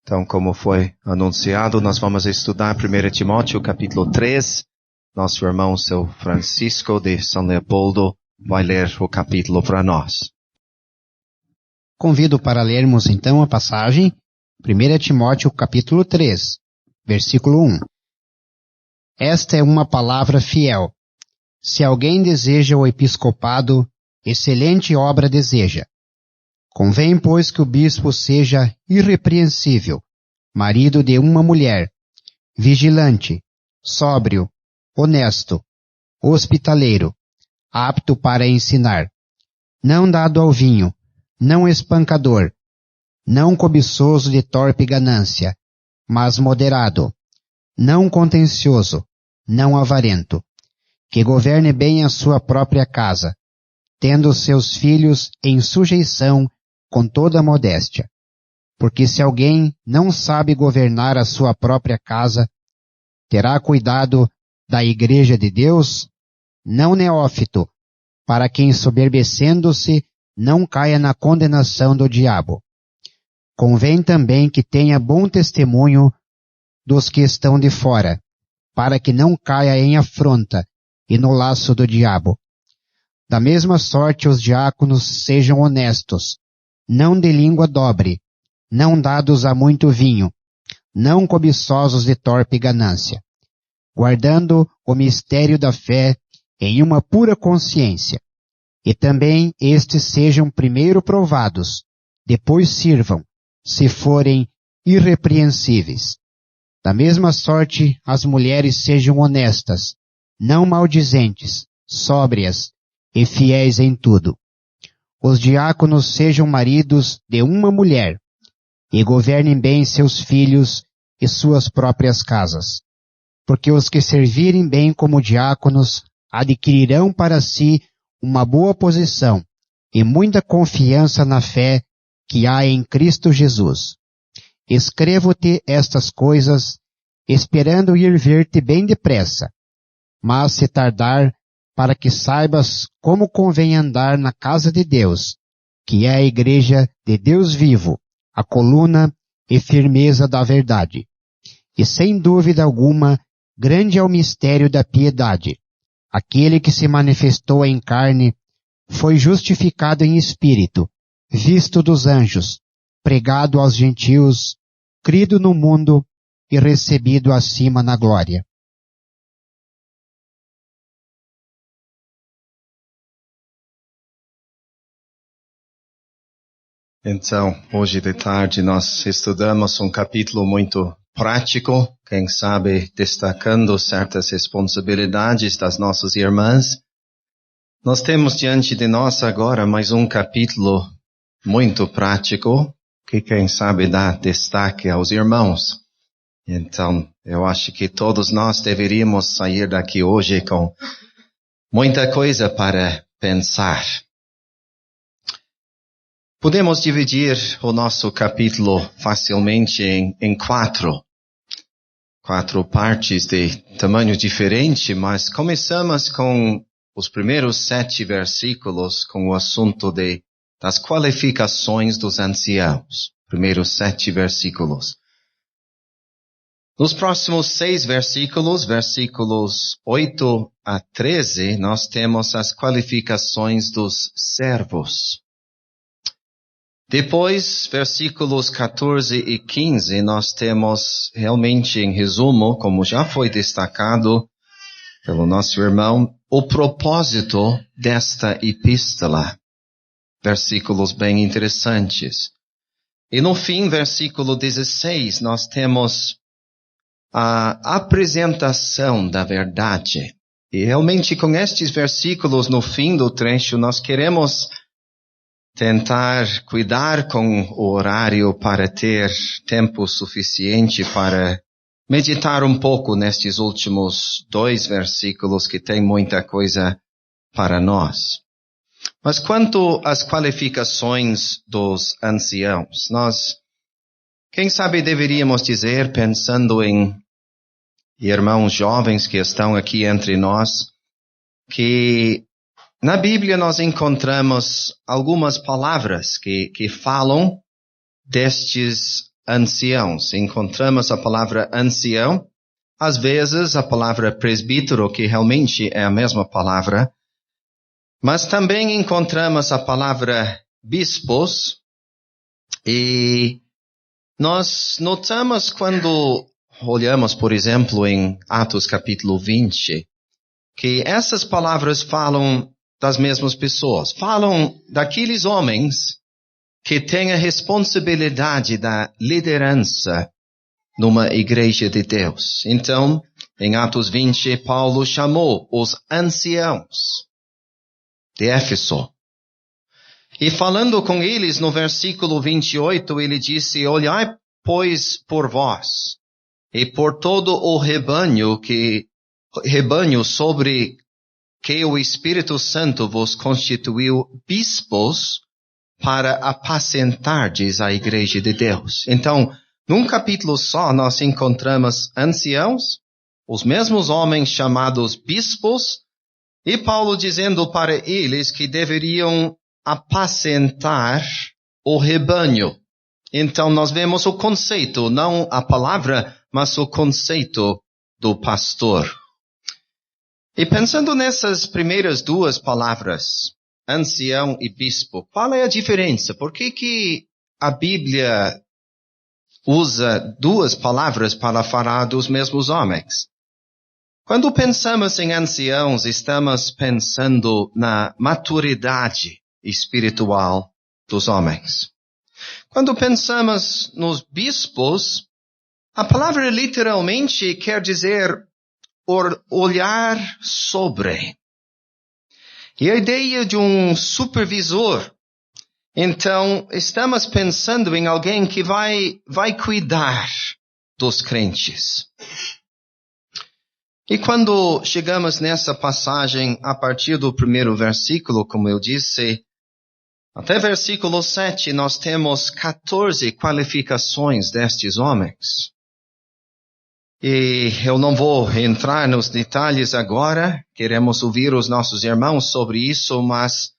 Então, como foi anunciado, nós vamos estudar 1 Timóteo, capítulo 3. Nosso irmão, seu Francisco de São Leopoldo, vai ler o capítulo para nós. Convido para lermos então a passagem, 1 Timóteo, capítulo 3, versículo 1. Esta é uma palavra fiel. Se alguém deseja o episcopado, excelente obra deseja. Convém, pois, que o bispo seja irrepreensível, marido de uma mulher, vigilante, sóbrio, honesto, hospitaleiro, apto para ensinar, não dado ao vinho, não espancador, não cobiçoso de torpe ganância, mas moderado, não contencioso, não avarento, que governe bem a sua própria casa, tendo seus filhos em sujeição com toda a modéstia. Porque se alguém não sabe governar a sua própria casa, terá cuidado da igreja de Deus, não neófito, para que ensoberbecendo-se não caia na condenação do diabo. Convém também que tenha bom testemunho dos que estão de fora, para que não caia em afronta e no laço do diabo. Da mesma sorte os diáconos sejam honestos, não de língua dobre, não dados a muito vinho, não cobiçosos de torpe ganância, guardando o mistério da fé em uma pura consciência. E também estes sejam primeiro provados, depois sirvam, se forem irrepreensíveis. Da mesma sorte as mulheres sejam honestas, não maldizentes, sóbrias e fiéis em tudo. Os diáconos sejam maridos de uma mulher, e governem bem seus filhos e suas próprias casas. Porque os que servirem bem como diáconos adquirirão para si uma boa posição e muita confiança na fé que há em Cristo Jesus. Escrevo-te estas coisas, esperando ir ver-te bem depressa, mas se tardar, para que saibas como convém andar na casa de Deus, que é a igreja de Deus vivo, a coluna e firmeza da verdade. E sem dúvida alguma, grande é o mistério da piedade. Aquele que se manifestou em carne foi justificado em espírito, visto dos anjos, pregado aos gentios, crido no mundo e recebido acima na glória. Então, hoje de tarde nós estudamos um capítulo muito prático, quem sabe destacando certas responsabilidades das nossas irmãs. Nós temos diante de nós agora mais um capítulo muito prático, que quem sabe dá destaque aos irmãos. Então, eu acho que todos nós deveríamos sair daqui hoje com muita coisa para pensar. Podemos dividir o nosso capítulo facilmente em quatro partes de tamanho diferente, mas começamos com os primeiros 7 versículos com o assunto das qualificações dos anciãos. Primeiros 7 versículos. Nos próximos 6 versículos, versículos 8 a 13, nós temos as qualificações dos servos. Depois, versículos 14 e 15, nós temos realmente em resumo, como já foi destacado pelo nosso irmão, o propósito desta epístola. Versículos bem interessantes. E no fim, versículo 16, nós temos a apresentação da verdade. E realmente com estes versículos no fim do trecho, nós queremos tentar cuidar com o horário para ter tempo suficiente para meditar um pouco nestes últimos 2 versículos que tem muita coisa para nós. Mas quanto às qualificações dos anciãos, nós, quem sabe deveríamos dizer, pensando em irmãos jovens que estão aqui entre nós, que na Bíblia nós encontramos algumas palavras que falam destes anciãos. Encontramos a palavra ancião, às vezes a palavra presbítero, que realmente é a mesma palavra, mas também encontramos a palavra bispos, e nós notamos quando olhamos, por exemplo, em Atos capítulo 20, que essas palavras falam das mesmas pessoas, falam daqueles homens que têm a responsabilidade da liderança numa igreja de Deus. Então, em Atos 20, Paulo chamou os anciãos de Éfeso. E falando com eles no versículo 28, ele disse: olhai, pois, por vós e por todo o rebanho sobre que o Espírito Santo vos constituiu bispos para apacentardes a igreja de Deus. Então, num capítulo só, nós encontramos anciãos, os mesmos homens chamados bispos, e Paulo dizendo para eles que deveriam apacentar o rebanho. Então, nós vemos o conceito, não a palavra, mas o conceito do pastor. E pensando nessas primeiras duas palavras, ancião e bispo, qual é a diferença? Por que a Bíblia usa duas palavras para falar dos mesmos homens? Quando pensamos em anciãos, estamos pensando na maturidade espiritual dos homens. Quando pensamos nos bispos, a palavra literalmente quer dizer olhar sobre. E a ideia de um supervisor. Então, estamos pensando em alguém que vai cuidar dos crentes. E quando chegamos nessa passagem, a partir do primeiro versículo, como eu disse, até versículo 7, nós temos 14 qualificações destes homens. E eu não vou entrar nos detalhes agora, queremos ouvir os nossos irmãos sobre isso, mas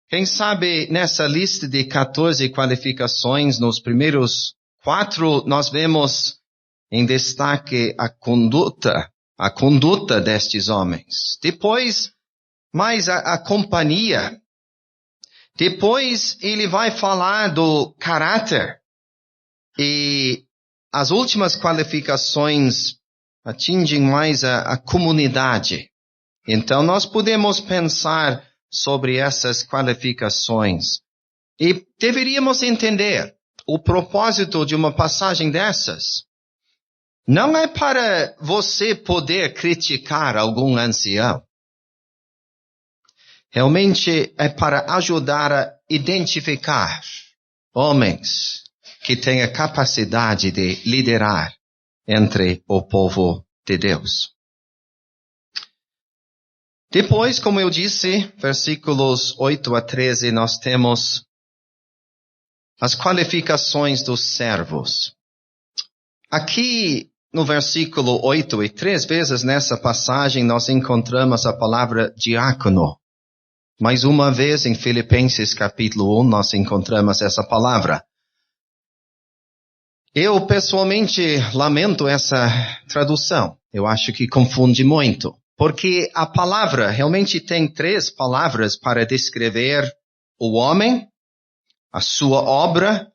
quem sabe nessa lista de 14 qualificações, nos primeiros 4, nós vemos em destaque a conduta destes homens. Depois, mais a companhia. Depois, ele vai falar do caráter. E as últimas qualificações atingem mais a comunidade. Então, nós podemos pensar sobre essas qualificações. E deveríamos entender o propósito de uma passagem dessas. Não é para você poder criticar algum ancião. Realmente é para ajudar a identificar homens que têm a capacidade de liderar entre o povo de Deus. Depois, como eu disse, versículos 8 a 13, nós temos as qualificações dos servos. Aqui, no versículo 8 e 3 vezes nessa passagem, nós encontramos a palavra diácono. Mais uma vez, em Filipenses capítulo 1, nós encontramos essa palavra. Eu, pessoalmente, lamento essa tradução. Eu acho que confunde muito. Porque a palavra realmente tem 3 palavras para descrever o homem, a sua obra,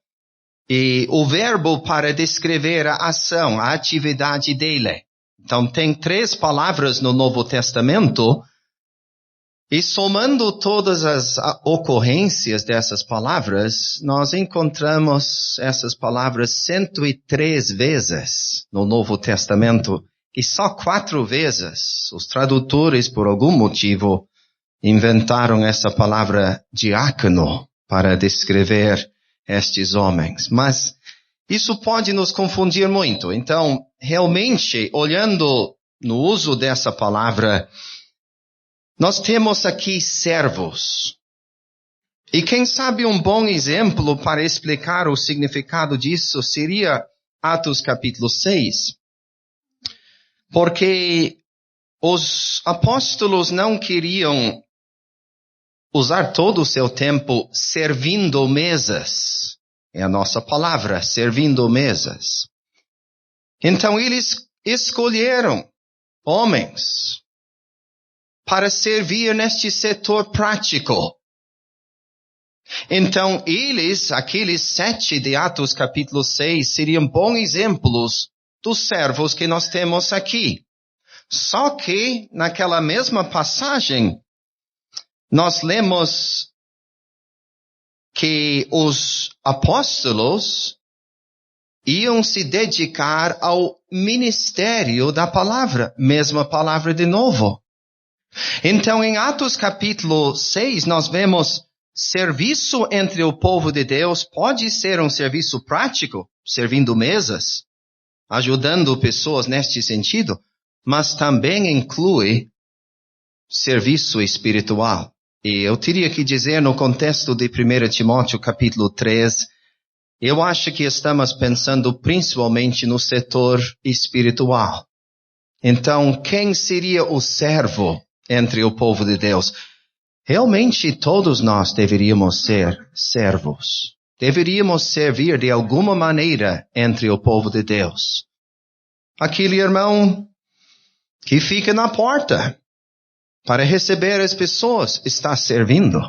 e o verbo para descrever a ação, a atividade dele. Então, tem 3 palavras no Novo Testamento. E somando todas as ocorrências dessas palavras, nós encontramos essas palavras 103 vezes no Novo Testamento. E só 4 vezes os tradutores, por algum motivo, inventaram essa palavra diácono para descrever estes homens. Mas isso pode nos confundir muito. Então, realmente, olhando no uso dessa palavra, nós temos aqui servos. E quem sabe um bom exemplo para explicar o significado disso seria Atos capítulo 6. Porque os apóstolos não queriam usar todo o seu tempo servindo mesas. é a nossa palavra, servindo mesas. Então eles escolheram homens para servir neste setor prático. Então eles, aqueles 7 de Atos capítulo 6, seriam bons exemplos dos servos que nós temos aqui. Só que naquela mesma passagem, nós lemos que os apóstolos iam se dedicar ao ministério da palavra, mesma palavra de novo. Então, em Atos capítulo 6, nós vemos serviço entre o povo de Deus pode ser um serviço prático, servindo mesas, ajudando pessoas neste sentido, mas também inclui serviço espiritual. E eu teria que dizer no contexto de 1 Timóteo capítulo 3, eu acho que estamos pensando principalmente no setor espiritual. Então, quem seria o servo entre o povo de Deus? Realmente todos nós deveríamos ser servos. Deveríamos servir de alguma maneira entre o povo de Deus. Aquele irmão que fica na porta para receber as pessoas está servindo.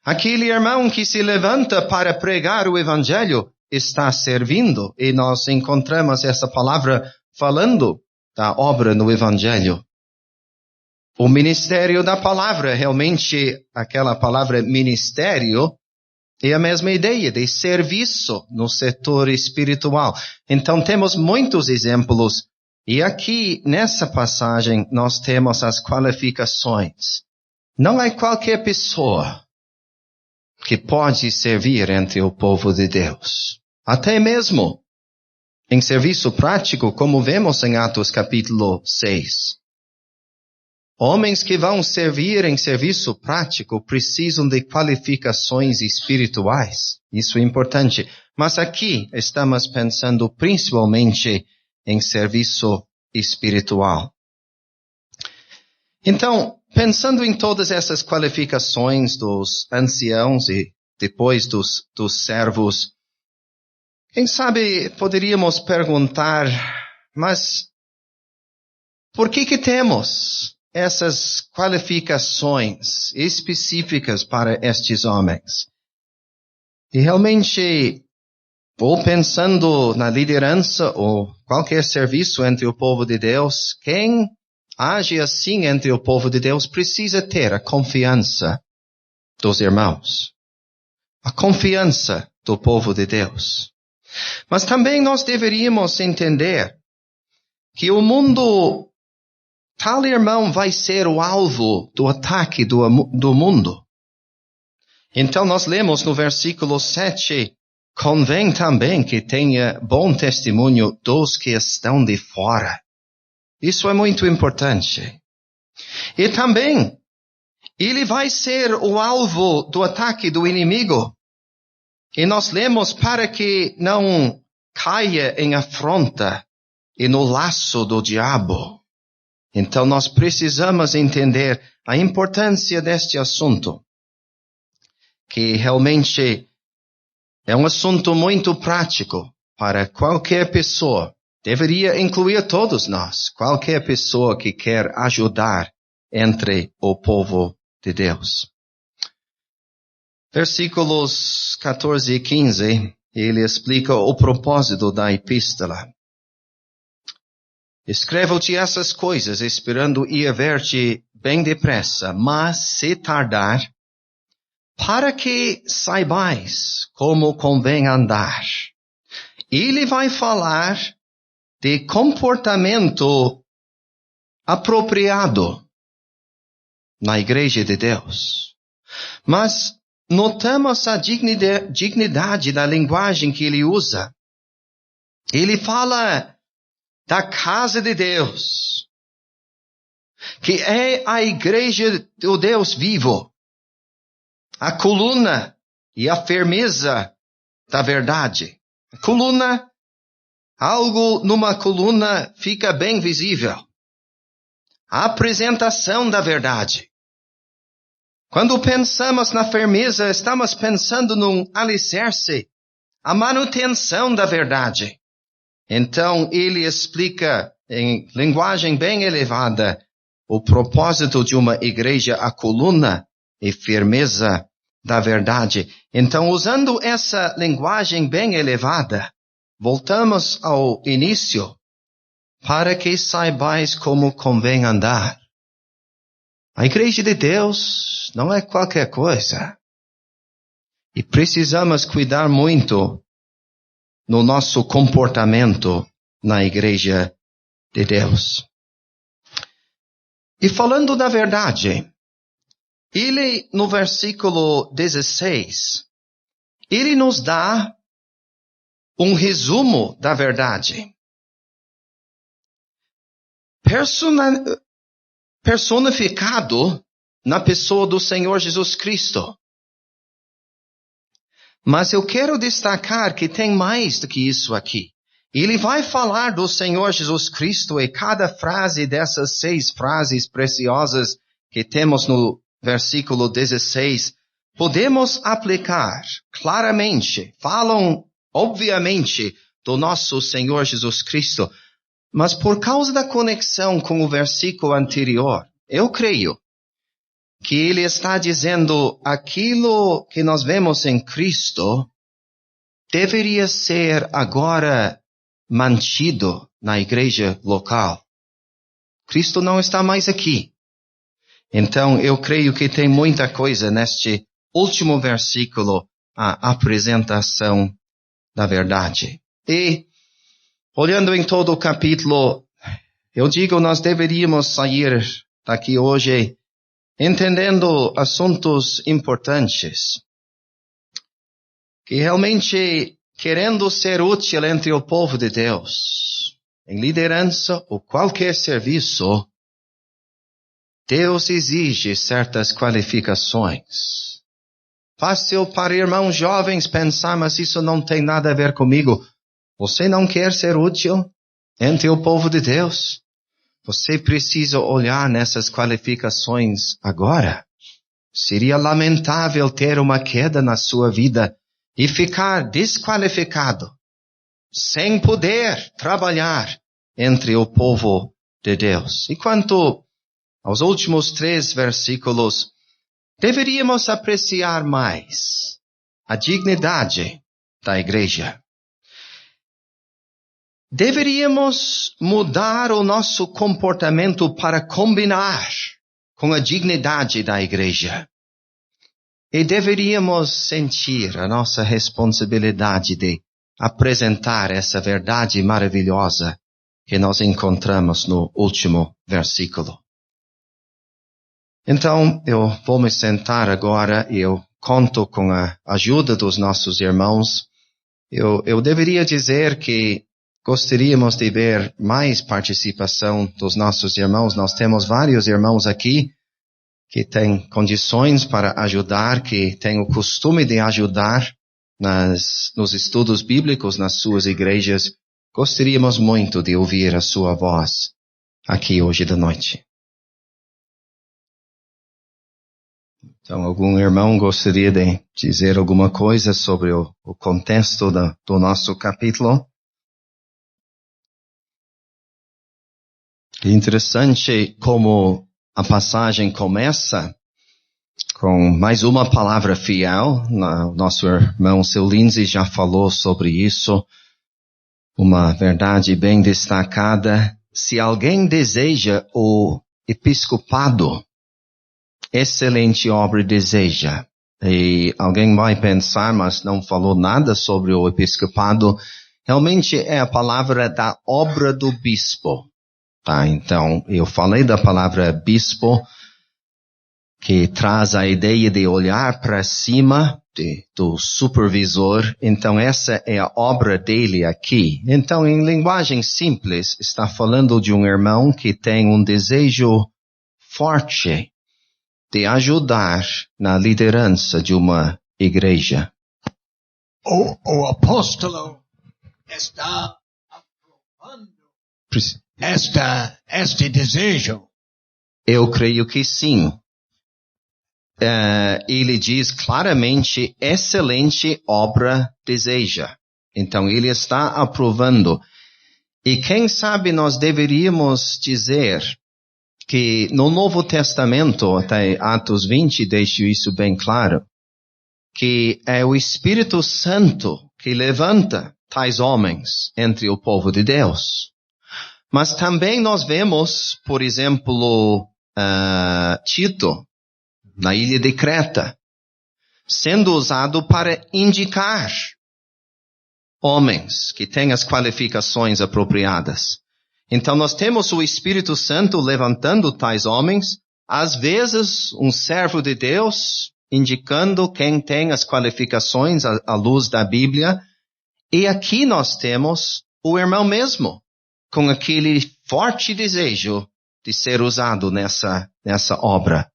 Aquele irmão que se levanta para pregar o evangelho está servindo. E nós encontramos essa palavra falando da obra no evangelho. O ministério da palavra, realmente aquela palavra ministério é a mesma ideia de serviço no setor espiritual. Então temos muitos exemplos. E aqui nessa passagem nós temos as qualificações. Não é qualquer pessoa que pode servir entre o povo de Deus. Até mesmo em serviço prático, como vemos em Atos capítulo 6. Homens que vão servir em serviço prático precisam de qualificações espirituais. Isso é importante. Mas aqui estamos pensando principalmente em serviço espiritual. Então, pensando em todas essas qualificações dos anciãos e depois dos servos, quem sabe poderíamos perguntar, mas por que temos essas qualificações específicas para estes homens? E realmente, ou pensando na liderança ou qualquer serviço entre o povo de Deus, quem age assim entre o povo de Deus precisa ter a confiança dos irmãos. A confiança do povo de Deus. Mas também nós deveríamos entender que o mundo, tal irmão vai ser o alvo do ataque do mundo. Então nós lemos no versículo 7, convém também que tenha bom testemunho dos que estão de fora. Isso é muito importante. E também, ele vai ser o alvo do ataque do inimigo. E nós lemos para que não caia em afronta e no laço do diabo. Então nós precisamos entender a importância deste assunto, que realmente é um assunto muito prático para qualquer pessoa. Deveria incluir todos nós, qualquer pessoa que quer ajudar entre o povo de Deus. Versículos 14 e 15, ele explica o propósito da epístola. Escrevo-te essas coisas, esperando ir ver-te bem depressa, mas se tardar, para que saibais como convém andar. Ele vai falar de comportamento apropriado na igreja de Deus. Mas notamos a dignidade da linguagem que ele usa. Ele fala da casa de Deus, que é a igreja do Deus vivo, a coluna e a firmeza da verdade. A coluna, algo numa coluna fica bem visível. A apresentação da verdade. Quando pensamos na firmeza, estamos pensando num alicerce, a manutenção da verdade. Então, ele explica em linguagem bem elevada o propósito de uma igreja, a coluna e firmeza da verdade. Então, usando essa linguagem bem elevada, voltamos ao início, para que saibais como convém andar. A igreja de Deus não é qualquer coisa. E precisamos cuidar muito no nosso comportamento na igreja de Deus. E falando da verdade, ele no versículo 16, ele nos dá um resumo da verdade. Personificado na pessoa do Senhor Jesus Cristo. Mas eu quero destacar que tem mais do que isso aqui. Ele vai falar do Senhor Jesus Cristo e cada frase dessas 6 frases preciosas que temos no versículo 16, podemos aplicar claramente, falam obviamente do nosso Senhor Jesus Cristo. Mas por causa da conexão com o versículo anterior, eu creio que ele está dizendo aquilo que nós vemos em Cristo deveria ser agora mantido na igreja local. Cristo não está mais aqui. Então eu creio que tem muita coisa neste último versículo, a apresentação da verdade. E olhando em todo o capítulo, eu digo, nós deveríamos sair daqui hoje entendendo assuntos importantes, que realmente querendo ser útil entre o povo de Deus, em liderança ou qualquer serviço, Deus exige certas qualificações. Fácil para irmãos jovens pensar, mas isso não tem nada a ver comigo. Você não quer ser útil entre o povo de Deus? Você precisa olhar nessas qualificações agora. Seria lamentável ter uma queda na sua vida e ficar desqualificado, sem poder trabalhar entre o povo de Deus. E quanto aos últimos 3 versículos, deveríamos apreciar mais a dignidade da igreja. Deveríamos mudar o nosso comportamento para combinar com a dignidade da igreja. E deveríamos sentir a nossa responsabilidade de apresentar essa verdade maravilhosa que nós encontramos no último versículo. Então, eu vou me sentar agora e eu conto com a ajuda dos nossos irmãos. Eu deveria dizer que gostaríamos de ver mais participação dos nossos irmãos. Nós temos vários irmãos aqui que têm condições para ajudar, que têm o costume de ajudar nos estudos bíblicos nas suas igrejas. Gostaríamos muito de ouvir a sua voz aqui hoje da noite. Então, algum irmão gostaria de dizer alguma coisa sobre o contexto do nosso capítulo? É interessante como a passagem começa com mais uma palavra fiel. Nosso irmão Seu Lindsay já falou sobre isso. Uma verdade bem destacada. Se alguém deseja o episcopado, excelente obra deseja. E alguém vai pensar, mas não falou nada sobre o episcopado. Realmente é a palavra da obra do bispo. Tá, então, eu falei da palavra bispo, que traz a ideia de olhar para cima do supervisor. Então, essa é a obra dele aqui. Então, em linguagem simples, está falando de um irmão que tem um desejo forte de ajudar na liderança de uma igreja. O apóstolo está aprovando este desejo. Eu creio que sim. ele diz claramente, excelente obra deseja. Então, ele está aprovando. E quem sabe nós deveríamos dizer que no Novo Testamento, até Atos 20, deixo isso bem claro, que é o Espírito Santo que levanta tais homens entre o povo de Deus. Mas também nós vemos, por exemplo, Tito, na ilha de Creta, sendo usado para indicar homens que têm as qualificações apropriadas. Então nós temos o Espírito Santo levantando tais homens, às vezes um servo de Deus indicando quem tem as qualificações à luz da Bíblia, e aqui nós temos o irmão mesmo, com aquele forte desejo de ser usado nessa obra.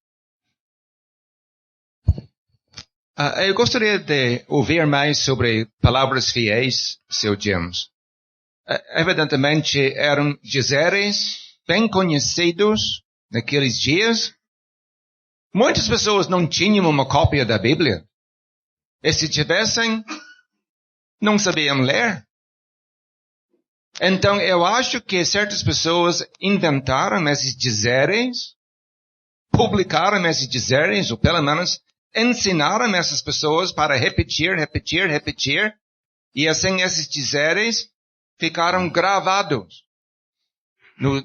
Eu gostaria de ouvir mais sobre palavras fiéis, Sr. James. Evidentemente, eram dizeres bem conhecidos naqueles dias. Muitas pessoas não tinham uma cópia da Bíblia. E se tivessem, não sabiam ler. Então, eu acho que certas pessoas inventaram esses dizeres, publicaram esses dizeres, ou pelo menos ensinaram essas pessoas para repetir, e assim esses dizeres ficaram gravados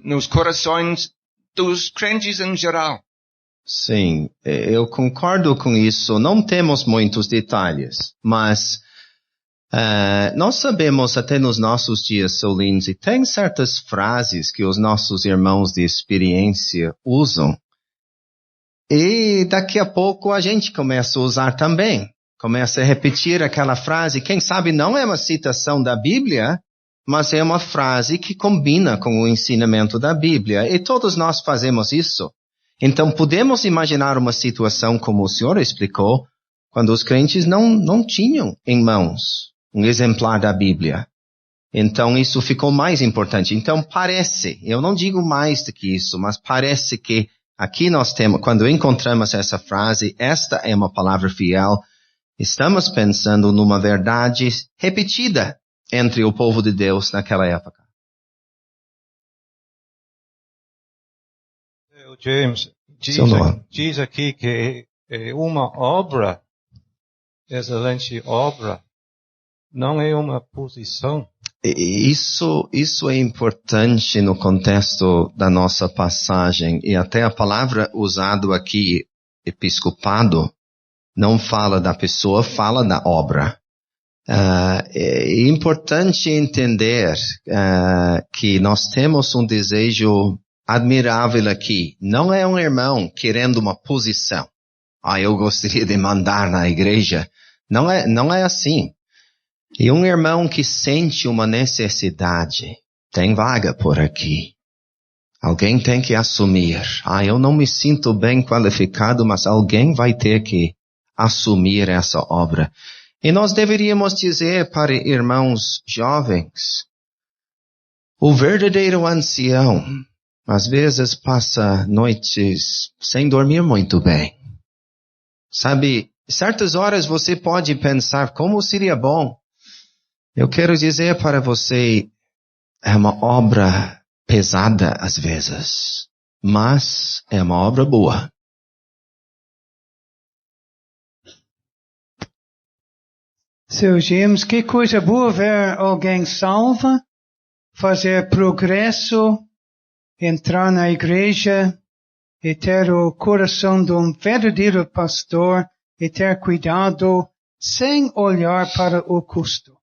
nos corações dos crentes em geral. Sim, eu concordo com isso. Não temos muitos detalhes, mas nós sabemos até nos nossos dias solinos, e tem certas frases que os nossos irmãos de experiência usam, e daqui a pouco a gente começa a usar também. Começa a repetir aquela frase, quem sabe não é uma citação da Bíblia, mas é uma frase que combina com o ensinamento da Bíblia, e todos nós fazemos isso. Então podemos imaginar uma situação como o senhor explicou, quando os crentes não tinham em mãos um exemplar da Bíblia. Então isso ficou mais importante. Então parece, eu não digo mais do que isso, mas parece que aqui nós temos, quando encontramos essa frase, esta é uma palavra fiel, estamos pensando numa verdade repetida entre o povo de Deus naquela época. James, diz aqui que é uma obra, excelente obra, não é uma posição. Isso é importante no contexto da nossa passagem, e até a palavra usada aqui, episcopado, não fala da pessoa, fala da obra. É importante entender que nós temos um desejo admirável aqui. Não é um irmão querendo uma posição. Eu gostaria de mandar na igreja. Não é assim. E um irmão que sente uma necessidade, tem vaga por aqui. Alguém tem que assumir. Eu não me sinto bem qualificado, mas alguém vai ter que assumir essa obra. E nós deveríamos dizer para irmãos jovens, o verdadeiro ancião, às vezes passa noites sem dormir muito bem. Sabe, certas horas você pode pensar, como seria bom? Eu quero dizer para você, é uma obra pesada às vezes, mas é uma obra boa. Seu James, que coisa boa ver alguém salva, fazer progresso, entrar na igreja e ter o coração de um verdadeiro pastor e ter cuidado sem olhar para o custo.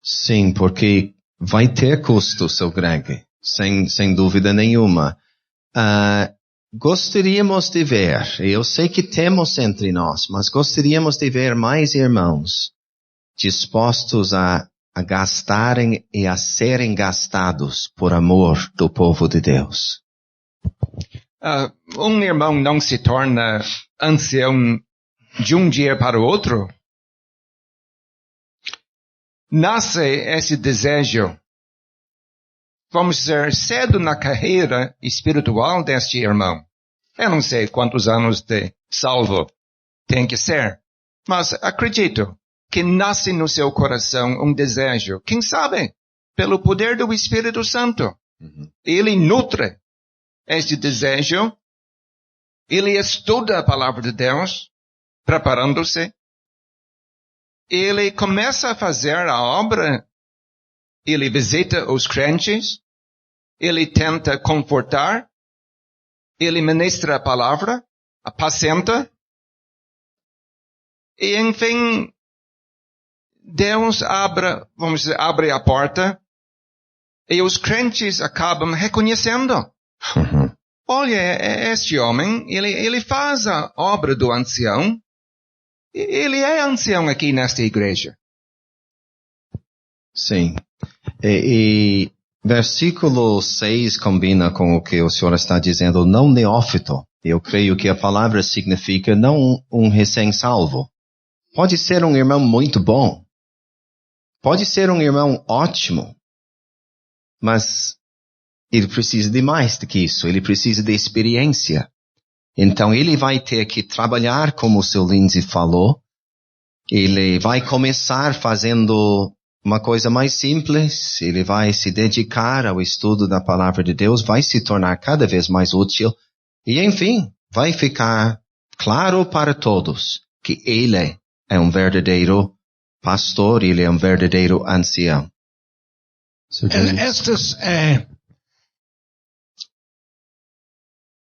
Sim, porque vai ter custo, seu Greg, sem dúvida nenhuma. Gostaríamos de ver, eu sei que temos entre nós, mas gostaríamos de ver mais irmãos dispostos a gastarem e a serem gastados por amor do povo de Deus. Um irmão não se torna ancião de um dia para o outro. Nasce esse desejo, vamos dizer, cedo na carreira espiritual deste irmão. Eu não sei quantos anos de salvo tem que ser. Mas acredito que nasce no seu coração um desejo, quem sabe, pelo poder do Espírito Santo. Ele nutre este desejo, ele estuda a palavra de Deus, preparando-se. Ele começa a fazer a obra, ele visita os crentes, ele tenta confortar, ele ministra a palavra, apacenta, e enfim, Deus abre a porta, e os crentes acabam reconhecendo. Olha, este homem, ele faz a obra do ancião, ele é ancião aqui nesta igreja. Sim. E versículo 6 combina com o que o senhor está dizendo, não neófito. Eu creio que a palavra significa não um recém-salvo. Pode ser um irmão muito bom. Pode ser um irmão ótimo. Mas ele precisa de mais do que isso. Ele precisa de experiência. Então ele vai ter que trabalhar, como o seu Lindsay falou. Ele vai começar fazendo uma coisa mais simples. Ele vai se dedicar ao estudo da palavra de Deus. Vai se tornar cada vez mais útil. E enfim, vai ficar claro para todos que ele é um verdadeiro pastor. Ele é um verdadeiro ancião. Estas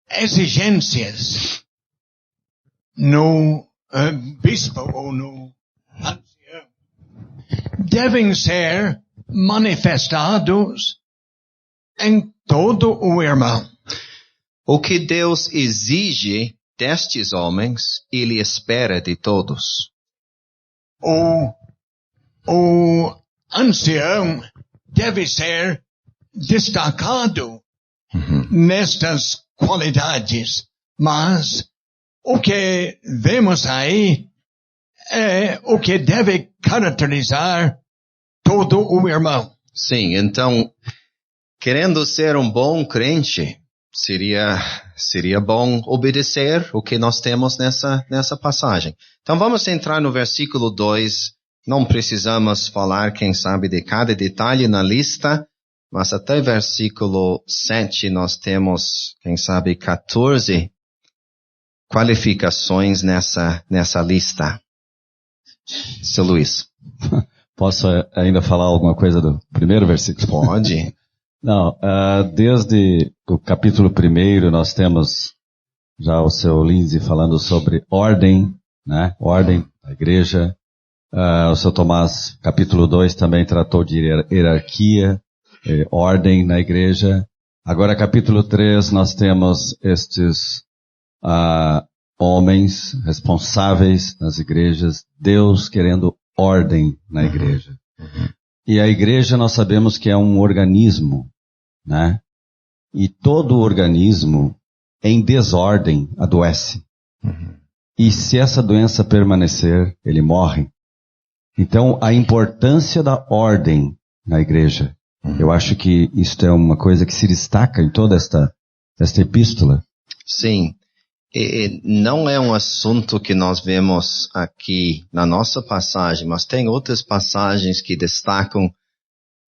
exigências no bispo ou no ancião devem ser manifestados em todo o irmão. O que Deus exige destes homens, Ele espera de todos. O ancião deve ser destacado nestas qualidades, mas o que vemos aí é o que deve caracterizar todo o irmão. Sim, então, querendo ser um bom crente, seria bom obedecer o que nós temos nessa passagem. Então vamos entrar no versículo 2. Não precisamos falar, quem sabe, de cada detalhe na lista, mas até versículo 7 nós temos, quem sabe, 14 qualificações nessa lista. Seu Luiz. Posso ainda falar alguma coisa do primeiro versículo? Pode. Não, desde o capítulo 1 nós temos já o seu Lindsay falando sobre ordem, né? Ordem da igreja. O seu Tomás, capítulo 2, também tratou de hierarquia, ordem na igreja. Agora, capítulo 3, nós temos estes homens responsáveis nas igrejas, Deus querendo ordem na igreja. E a igreja nós sabemos que é um organismo, né? E todo organismo em desordem adoece. E se essa doença permanecer, ele morre. Então, a importância da ordem na igreja, eu acho que isto é uma coisa que se destaca em toda esta epístola. Sim. E não é um assunto que nós vemos aqui na nossa passagem, mas tem outras passagens que destacam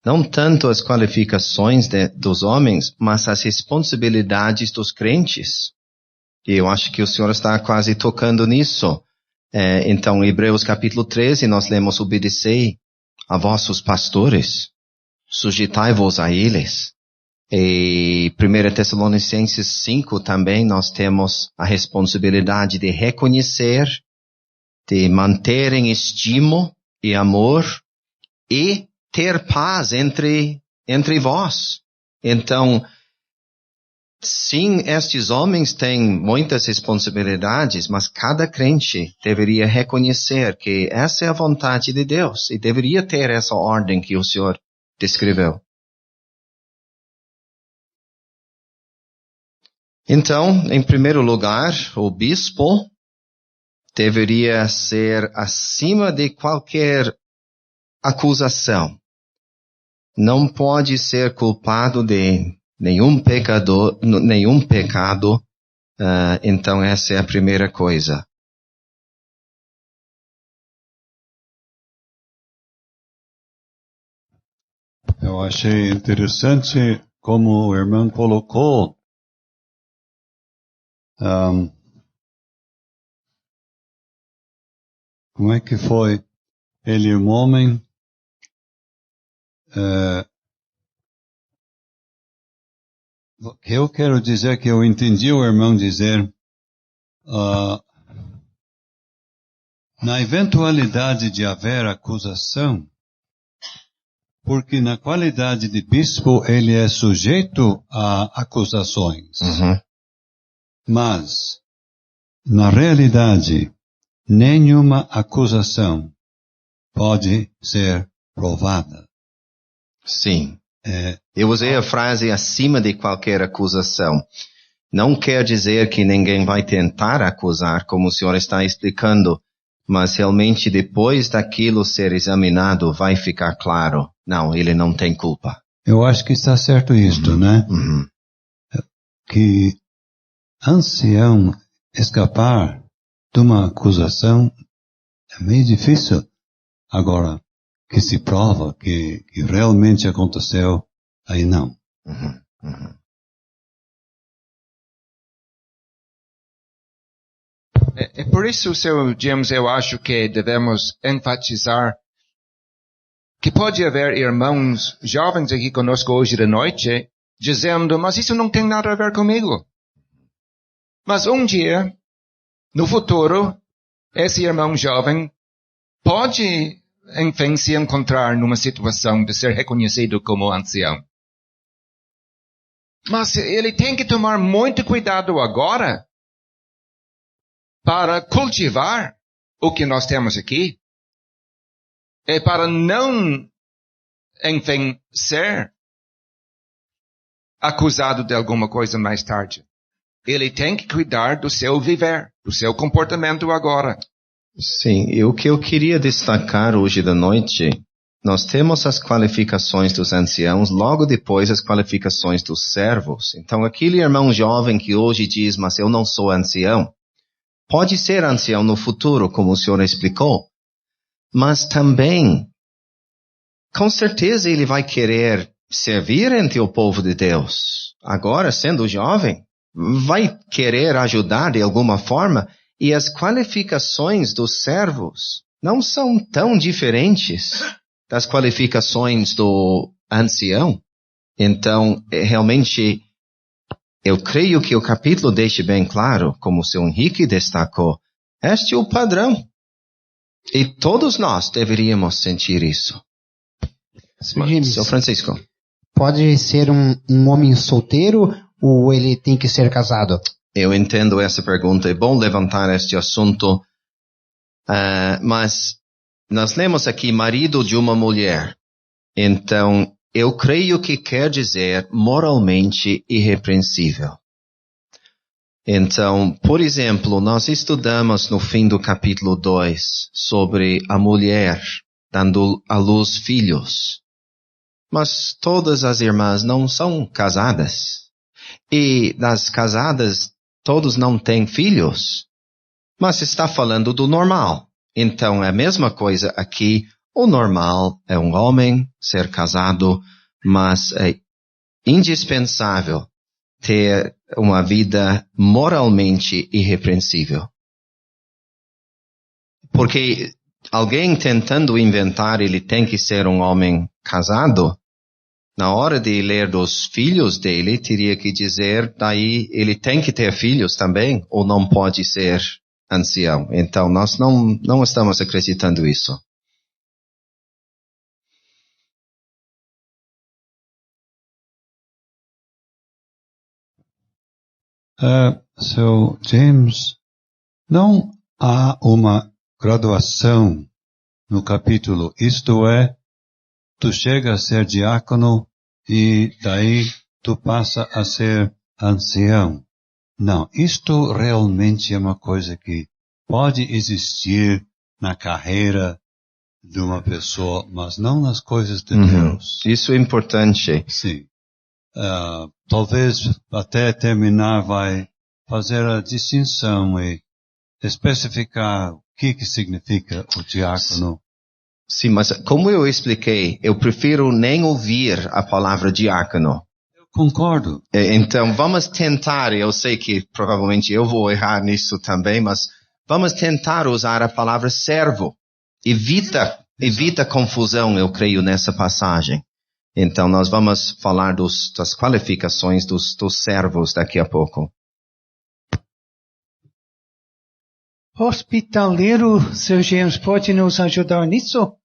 não tanto as qualificações dos homens, mas as responsabilidades dos crentes. E eu acho que o senhor está quase tocando nisso. Então, em Hebreus capítulo 13, nós lemos: obedecei a vossos pastores, sujeitai-vos a eles. E 1 Tessalonicenses 5 também nós temos a responsabilidade de reconhecer, de manter em estima e amor e ter paz entre vós. Então, sim, estes homens têm muitas responsabilidades, mas cada crente deveria reconhecer que essa é a vontade de Deus e deveria ter essa ordem que o senhor descreveu. Então, em primeiro lugar, o bispo deveria ser acima de qualquer acusação. Não pode ser culpado de nenhum pecado Então essa é a primeira coisa. Eu achei interessante como o irmão colocou como é que foi? Ele é um homem eu quero dizer que eu entendi o irmão dizer na eventualidade de haver acusação, porque na qualidade de bispo ele é sujeito a acusações. Uhum. Mas, na realidade, nenhuma acusação pode ser provada. Sim. Eu usei a frase acima de qualquer acusação. Não quer dizer que ninguém vai tentar acusar, como o senhor está explicando, mas realmente depois daquilo ser examinado vai ficar claro. Não, ele não tem culpa. Eu acho que está certo isto, né? Uhum. Que ancião escapar de uma acusação é meio difícil. Agora, que se prova que realmente aconteceu, aí não. Uhum. Uhum. É por isso, Sr. James, eu acho que devemos enfatizar que pode haver irmãos jovens aqui conosco hoje de noite dizendo, mas isso não tem nada a ver comigo. Mas um dia, no futuro, esse irmão jovem pode, enfim, se encontrar numa situação de ser reconhecido como ancião. Mas ele tem que tomar muito cuidado agora para cultivar o que nós temos aqui. É para não, enfim, ser acusado de alguma coisa mais tarde. Ele tem que cuidar do seu viver, do seu comportamento agora. Sim, e o que eu queria destacar hoje da noite, nós temos as qualificações dos anciãos, logo depois as qualificações dos servos. Então, aquele irmão jovem que hoje diz, mas eu não sou ancião, pode ser ancião no futuro, como o senhor explicou. Mas também, com certeza ele vai querer servir entre o povo de Deus. Agora, sendo jovem, vai querer ajudar de alguma forma. E as qualificações dos servos não são tão diferentes das qualificações do ancião. Então, realmente, eu creio que o capítulo deixa bem claro, como o Sr. Henrique destacou, este é o padrão. E todos nós deveríamos sentir isso. Sr. Francisco. Pode ser um homem solteiro ou ele tem que ser casado? Eu entendo essa pergunta. É bom levantar este assunto. Mas nós lemos aqui marido de uma mulher. Então, eu creio que quer dizer moralmente irrepreensível. Então, por exemplo, nós estudamos no fim do capítulo 2 sobre a mulher dando à luz filhos. Mas todas as irmãs não são casadas. E das casadas, todos não têm filhos. Mas está falando do normal. Então, é a mesma coisa aqui. O normal é um homem ser casado, mas é indispensável ter uma vida moralmente irrepreensível. Porque alguém tentando inventar ele tem que ser um homem casado, na hora de ler dos filhos dele, teria que dizer, daí ele tem que ter filhos também, ou não pode ser ancião. Então, nós não estamos acreditando isso. Sr. James, não há uma graduação no capítulo, isto é, tu chega a ser diácono e daí tu passa a ser ancião. Não, isto realmente é uma coisa que pode existir na carreira de uma pessoa, mas não nas coisas de Deus. Isso é importante. Sim. Talvez até terminar vai fazer a distinção e especificar o que significa o diácono. Sim, mas como eu expliquei, eu prefiro nem ouvir a palavra diácono. Eu concordo. Então, vamos tentar, eu sei que provavelmente eu vou errar nisso também, mas vamos tentar usar a palavra servo. Evita confusão, eu creio, nessa passagem. Então, nós vamos falar das qualificações dos servos daqui a pouco. Hospitaleiro, Sr. James, pode nos ajudar nisso?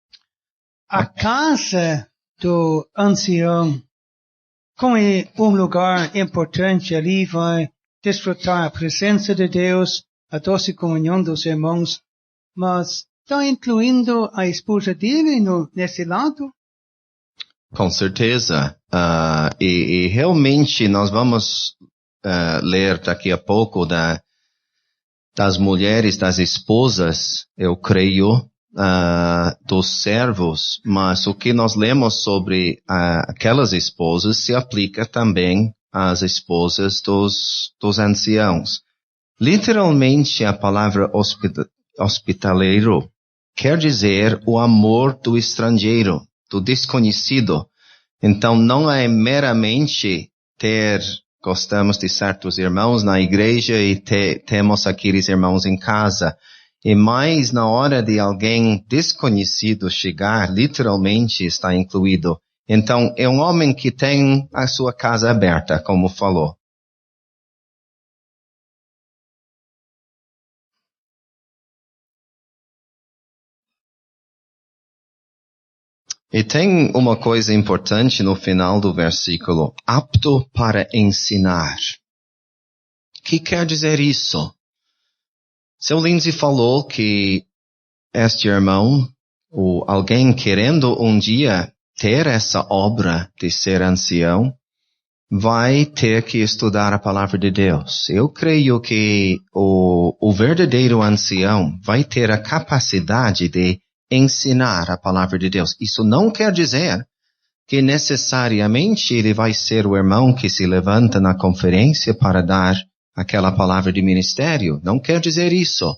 A casa do ancião, como é um lugar importante, ali vai desfrutar a presença de Deus, a doce comunhão dos irmãos, mas está incluindo a esposa dele nesse lado? Com certeza. E realmente nós vamos ler daqui a pouco das mulheres, das esposas, eu creio, dos servos, mas o que nós lemos sobre aquelas esposas se aplica também às esposas dos anciãos. Literalmente, a palavra hospitaleiro quer dizer o amor do estrangeiro, do desconhecido. Então, não é meramente gostamos de certos irmãos na igreja e temos aqueles irmãos em casa. E mais na hora de alguém desconhecido chegar, literalmente está incluído. Então, é um homem que tem a sua casa aberta, como falou. E tem uma coisa importante no final do versículo, apto para ensinar. O que quer dizer isso? Seu Lindsay falou que este irmão, ou alguém querendo um dia ter essa obra de ser ancião, vai ter que estudar a palavra de Deus. Eu creio que o verdadeiro ancião vai ter a capacidade de ensinar a palavra de Deus. Isso não quer dizer que necessariamente ele vai ser o irmão que se levanta na conferência para dar aquela palavra de ministério. Não quer dizer isso.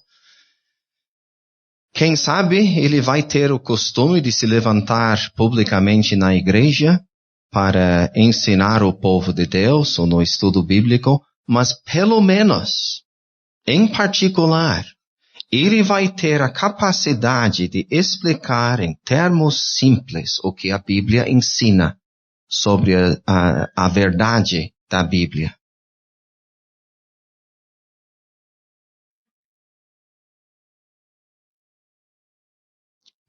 Quem sabe ele vai ter o costume de se levantar publicamente na igreja para ensinar o povo de Deus ou no estudo bíblico, mas pelo menos, em particular, ele vai ter a capacidade de explicar em termos simples o que a Bíblia ensina sobre a verdade da Bíblia.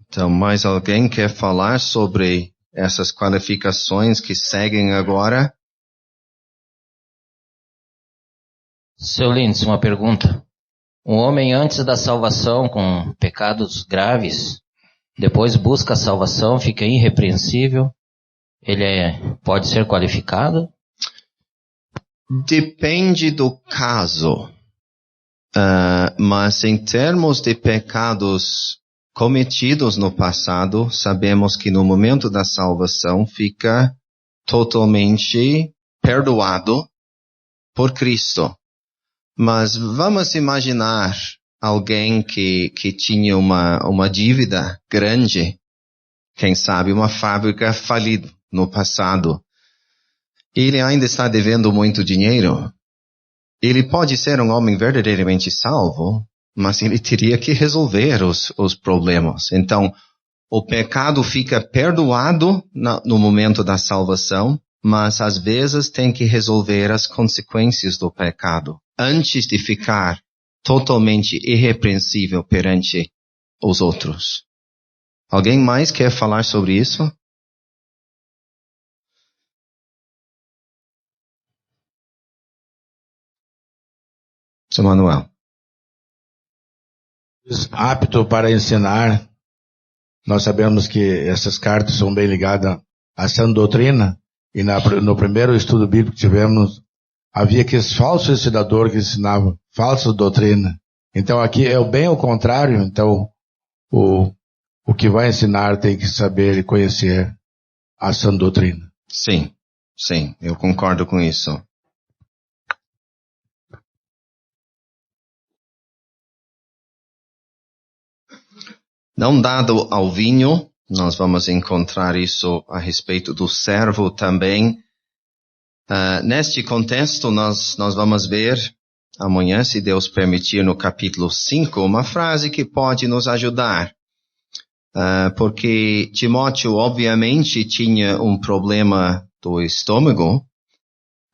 Então, mais alguém quer falar sobre essas qualificações que seguem agora? Seu Lindsay, uma pergunta. Um homem antes da salvação com pecados graves, depois busca a salvação, fica irrepreensível, ele pode ser qualificado? Depende do caso. Mas em termos de pecados cometidos no passado, sabemos que no momento da salvação fica totalmente perdoado por Cristo. Mas vamos imaginar alguém que tinha uma dívida grande, quem sabe uma fábrica falida no passado. Ele ainda está devendo muito dinheiro. Ele pode ser um homem verdadeiramente salvo, mas ele teria que resolver os problemas. Então, o pecado fica perdoado no momento da salvação, mas às vezes tem que resolver as consequências do pecado antes de ficar totalmente irrepreensível perante os outros. Alguém mais quer falar sobre isso? Sr. Manuel. Apto para ensinar. Nós sabemos que essas cartas são bem ligadas à sã doutrina, e no primeiro estudo bíblico que tivemos, havia aqueles falsos ensinadores que ensinavam falsa doutrina. Então aqui é bem o contrário. Então o que vai ensinar tem que saber e conhecer a sã doutrina. Sim, eu concordo com isso. Não dado ao vinho. Nós vamos encontrar isso a respeito do servo também. Neste contexto, nós vamos ver amanhã, se Deus permitir, no capítulo 5, uma frase que pode nos ajudar. Porque Timóteo, obviamente, tinha um problema do estômago.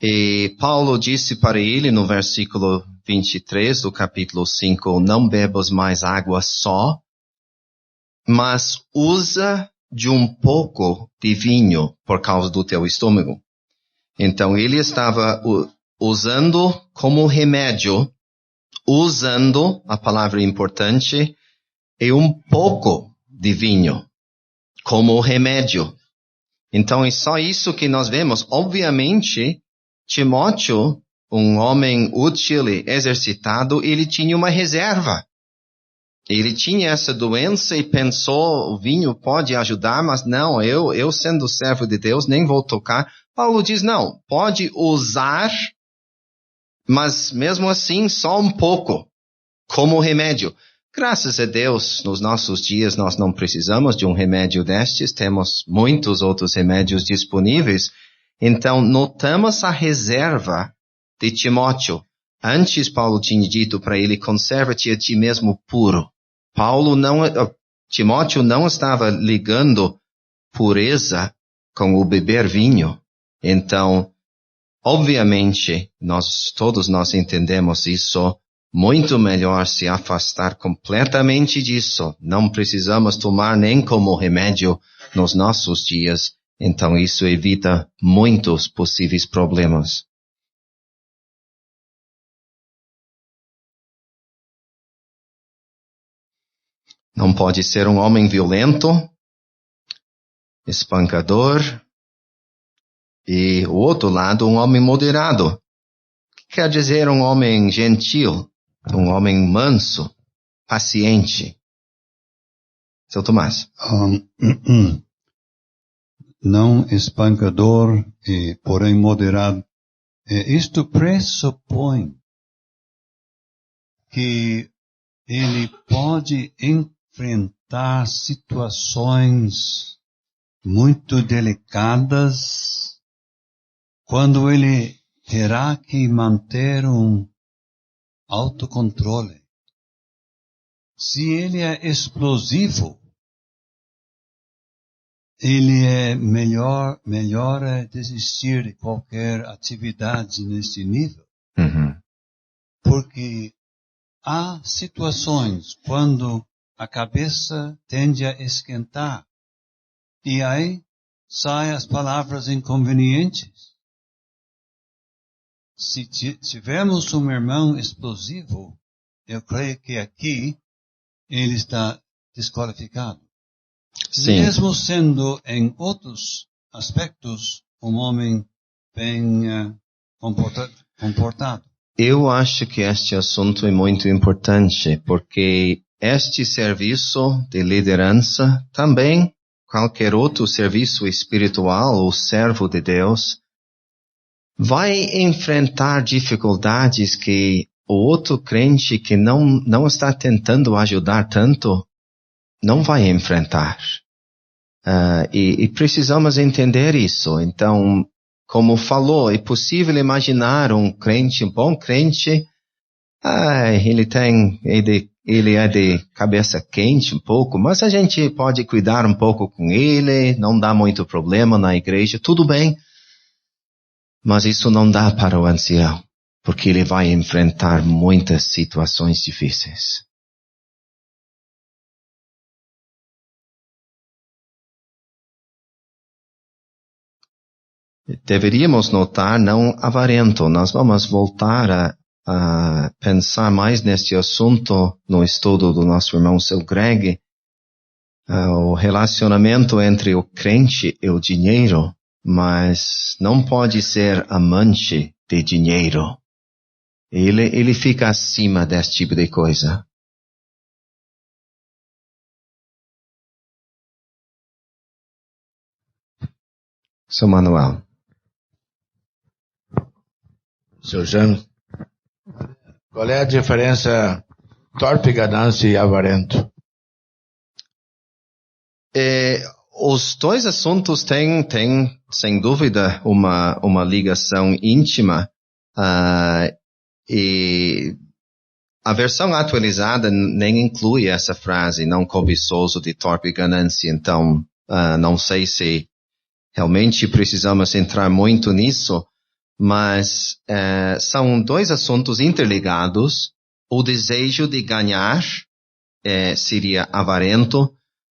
E Paulo disse para ele, no versículo 23 do capítulo 5, não bebas mais água só, mas usa de um pouco de vinho por causa do teu estômago. Então, ele estava usando como remédio, usando, a palavra importante, é um pouco de vinho como remédio. Então, é só isso que nós vemos. Obviamente, Timóteo, um homem útil e exercitado, ele tinha uma reserva. Ele tinha essa doença e pensou, o vinho pode ajudar, mas não, eu sendo servo de Deus, nem vou tocar. Paulo diz, não, pode usar, mas mesmo assim, só um pouco, como remédio. Graças a Deus, nos nossos dias, nós não precisamos de um remédio destes, temos muitos outros remédios disponíveis. Então, notamos a reserva de Timóteo. Antes, Paulo tinha dito para ele, conserva-te a ti mesmo puro. Timóteo não estava ligando pureza com o beber vinho. Então, obviamente, todos nós entendemos isso. Muito melhor se afastar completamente disso. Não precisamos tomar nem como remédio nos nossos dias. Então, isso evita muitos possíveis problemas. Não pode ser um homem violento, espancador, e o outro lado, um homem moderado. O que quer dizer um homem gentil, um homem manso, paciente? Seu Tomás. Não espancador, porém moderado. Isto pressupõe que ele pode enfrentar situações muito delicadas quando ele terá que manter um autocontrole. Se ele é explosivo, ele é melhor desistir de qualquer atividade nesse nível. Porque há situações quando a cabeça tende a esquentar e aí saem as palavras inconvenientes. Se tivermos um irmão explosivo, eu creio que aqui ele está desqualificado. Sim. Mesmo sendo em outros aspectos um homem bem comportado. Eu acho que este assunto é muito importante, porque este serviço de liderança, também qualquer outro serviço espiritual ou servo de Deus, vai enfrentar dificuldades que o outro crente que não está tentando ajudar tanto, não vai enfrentar. E precisamos entender isso. Então, como falou, é possível imaginar um crente, um bom crente, ele é de cabeça quente um pouco, mas a gente pode cuidar um pouco com ele, não dá muito problema na igreja, tudo bem. Mas isso não dá para o ancião, porque ele vai enfrentar muitas situações difíceis. Deveríamos notar não avarento. Nós vamos voltar a pensar mais neste assunto no estudo do nosso irmão Seu Greg. O relacionamento entre o crente e o dinheiro, mas não pode ser amante de dinheiro. Ele fica acima desse tipo de coisa. Seu Manuel. Seu Jean, qual é a diferença torpe, ganância e avarento? Os dois assuntos têm sem dúvida, uma ligação íntima. E a versão atualizada nem inclui essa frase, não cobiçoso de torpe ganância. Então, não sei se realmente precisamos entrar muito nisso, mas são dois assuntos interligados. O desejo de ganhar seria avarento,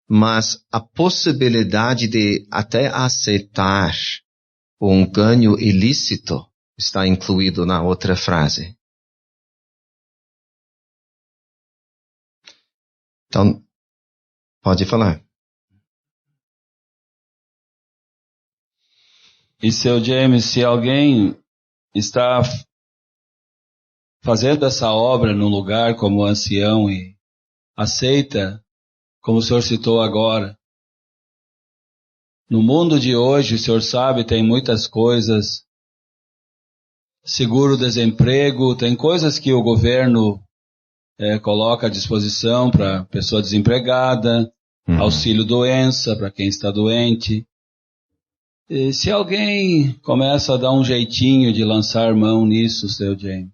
mas a possibilidade de até aceitar um ganho ilícito está incluído na outra frase. Então, pode falar. E seu James, se alguém está fazendo essa obra num lugar como ancião e aceita, como o senhor citou agora, no mundo de hoje, o senhor sabe, tem muitas coisas, seguro-desemprego, tem coisas que o governo coloca à disposição para pessoa desempregada, auxílio-doença para quem está doente. E se alguém começa a dar um jeitinho de lançar mão nisso, seu James.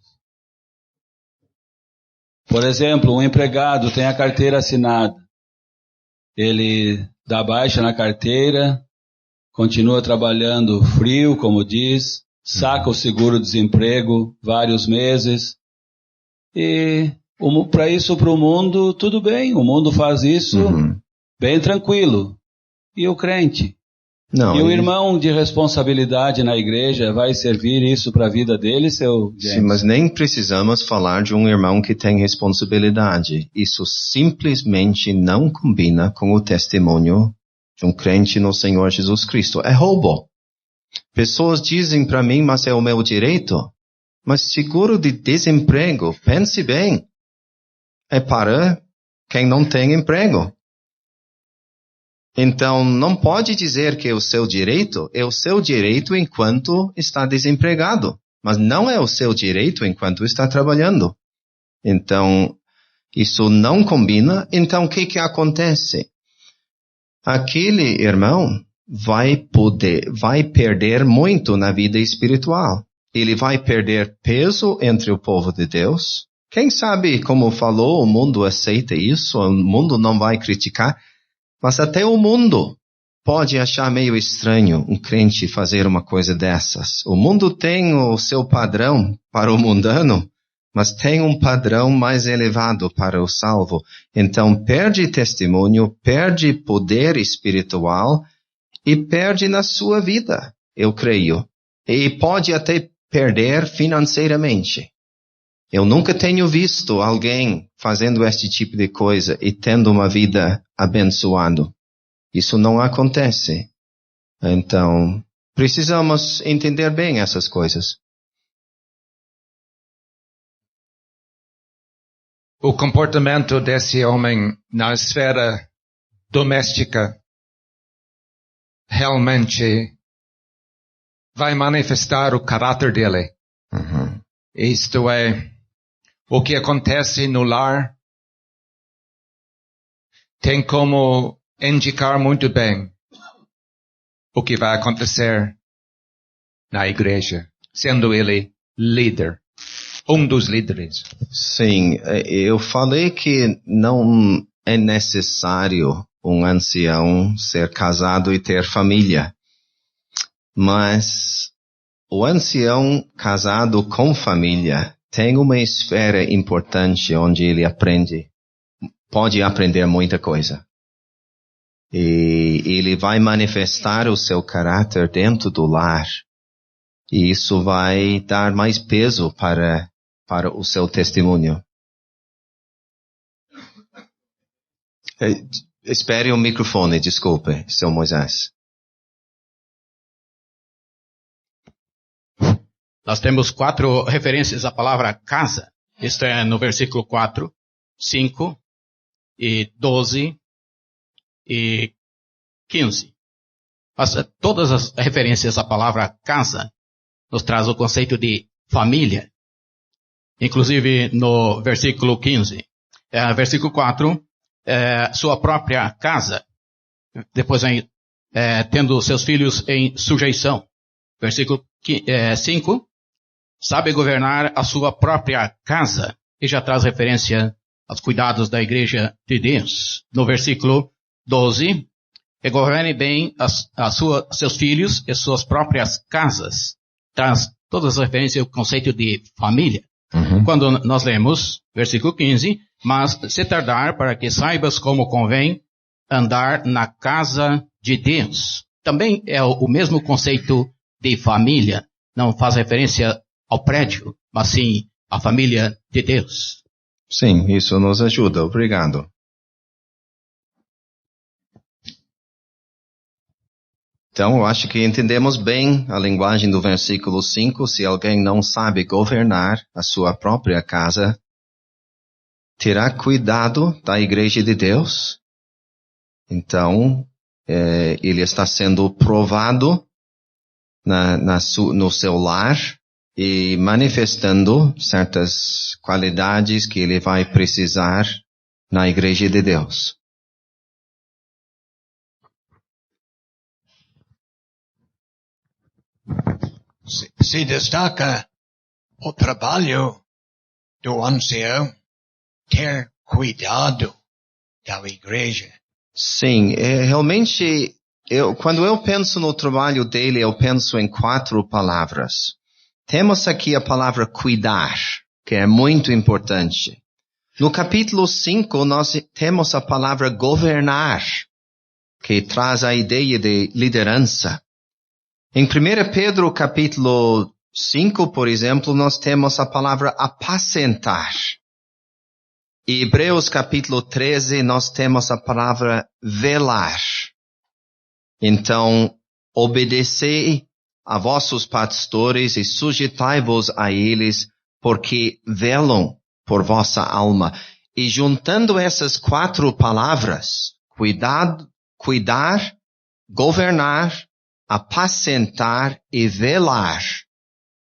Por exemplo, um empregado tem a carteira assinada. Ele dá baixa na carteira, continua trabalhando frio, como diz, saca o seguro-desemprego vários meses. E para isso, para o mundo, tudo bem, o mundo faz isso bem tranquilo. E o crente? Não, e o irmão de responsabilidade na igreja vai servir isso para a vida dele, seu James? Sim, mas nem precisamos falar de um irmão que tem responsabilidade. Isso simplesmente não combina com o testemunho de um crente no Senhor Jesus Cristo. É roubo. Pessoas dizem para mim, mas é o meu direito. Mas seguro de desemprego, pense bem, é para quem não tem emprego. Então, não pode dizer que o seu direito é o seu direito enquanto está desempregado, mas não é o seu direito enquanto está trabalhando. Então, isso não combina. Então, o que acontece? Aquele irmão vai perder muito na vida espiritual. Ele vai perder peso entre o povo de Deus. Quem sabe, como falou, o mundo aceita isso, o mundo não vai criticar. Mas até o mundo pode achar meio estranho um crente fazer uma coisa dessas. O mundo tem o seu padrão para o mundano, mas tem um padrão mais elevado para o salvo. Então perde testemunho, perde poder espiritual e perde na sua vida, eu creio. E pode até perder financeiramente. Eu nunca tenho visto alguém fazendo este tipo de coisa e tendo uma vida abençoada. Isso não acontece. Então, precisamos entender bem essas coisas. O comportamento desse homem na esfera doméstica realmente vai manifestar o caráter dele. Isto é, o que acontece no lar tem como indicar muito bem o que vai acontecer na igreja, sendo ele líder, um dos líderes. Sim, eu falei que não é necessário um ancião ser casado e ter família, mas o ancião casado com família tem uma esfera importante onde ele pode aprender muita coisa. E ele vai manifestar o seu caráter dentro do lar. E isso vai dar mais peso para o seu testemunho. Espere o microfone, desculpe, seu Moisés. Nós temos 4 referências à palavra casa. Isto é no versículo 4, 5, e 12 e 15. Mas todas as referências à palavra casa nos traz o conceito de família. Inclusive no versículo 15. Versículo 4, sua própria casa. Depois vem, tendo seus filhos em sujeição. Versículo 5. Sabe governar a sua própria casa. E já traz referência aos cuidados da igreja de Deus. No versículo 12. E governe bem seus filhos e suas próprias casas. Traz todas as referências ao conceito de família. Quando nós lemos, versículo 15, mas se tardar para que saibas como convém andar na casa de Deus. Também é o mesmo conceito de família. Não faz referência ao prédio, mas sim à família de Deus. Sim, isso nos ajuda. Obrigado. Então, eu acho que entendemos bem a linguagem do versículo 5. Se alguém não sabe governar a sua própria casa, terá cuidado da igreja de Deus. Então, ele está sendo provado no seu lar e manifestando certas qualidades que ele vai precisar na igreja de Deus. Se destaca o trabalho do ancião ter cuidado da igreja. Sim, realmente, quando eu penso no trabalho dele, eu penso em 4 palavras. Temos aqui a palavra cuidar, que é muito importante. No capítulo 5, nós temos a palavra governar, que traz a ideia de liderança. Em 1 Pedro capítulo 5, por exemplo, nós temos a palavra apacentar. Em Hebreus capítulo 13, nós temos a palavra velar. Então, obedecei a vossos pastores e sujeitai-vos a eles, porque velam por vossa alma. E juntando essas 4 palavras, cuidar, governar, apacentar e velar,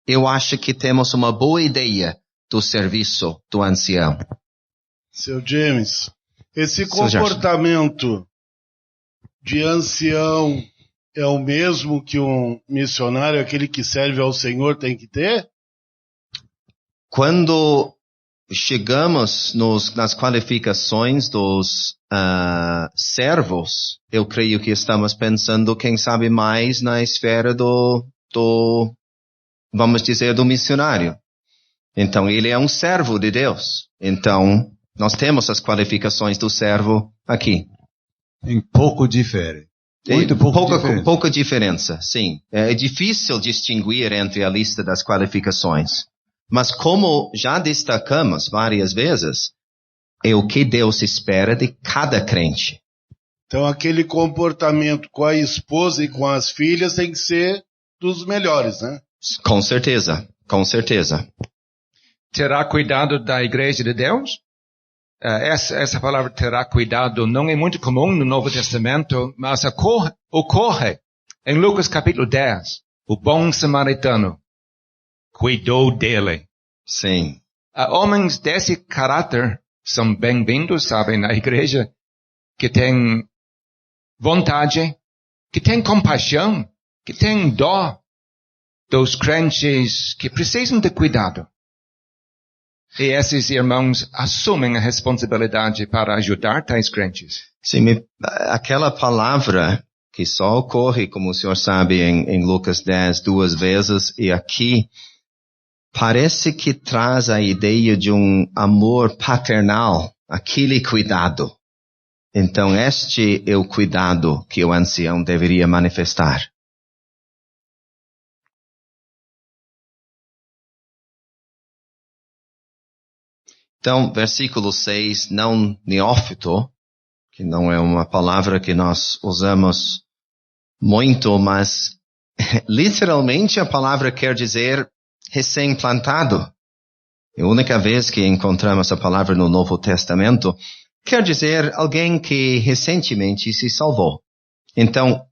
eu acho que temos uma boa ideia do serviço do ancião. Seu James, esse comportamento de ancião é o mesmo que um missionário, aquele que serve ao Senhor, tem que ter? Quando chegamos nas qualificações dos servos, eu creio que estamos pensando, quem sabe, mais na esfera vamos dizer, do missionário. Então, ele é um servo de Deus. Então, nós temos as qualificações do servo aqui. Em pouco difere. Muito pouca diferença, sim. É difícil distinguir entre a lista das qualificações. Mas como já destacamos várias vezes, é o que Deus espera de cada crente. Então aquele comportamento com a esposa e com as filhas tem que ser dos melhores, né? Com certeza, com certeza. Terá cuidado da igreja de Deus? Essa palavra terá cuidado não é muito comum no Novo Testamento, mas ocorre em Lucas capítulo 10. O bom samaritano cuidou dele. Sim. Homens desse caráter são bem-vindos, sabe, na igreja, que tem vontade, que tem compaixão, que tem dó dos crentes que precisam de cuidado. E esses irmãos assumem a responsabilidade para ajudar tais crentes. Sim, aquela palavra que só ocorre, como o senhor sabe, em Lucas 10 2 vezes, e aqui parece que traz a ideia de um amor paternal, aquele cuidado. Então, este é o cuidado que o ancião deveria manifestar. Então, versículo 6, não neófito, que não é uma palavra que nós usamos muito, mas literalmente a palavra quer dizer recém-plantado. É a única vez que encontramos a palavra no Novo Testamento, quer dizer alguém que recentemente se salvou. Então,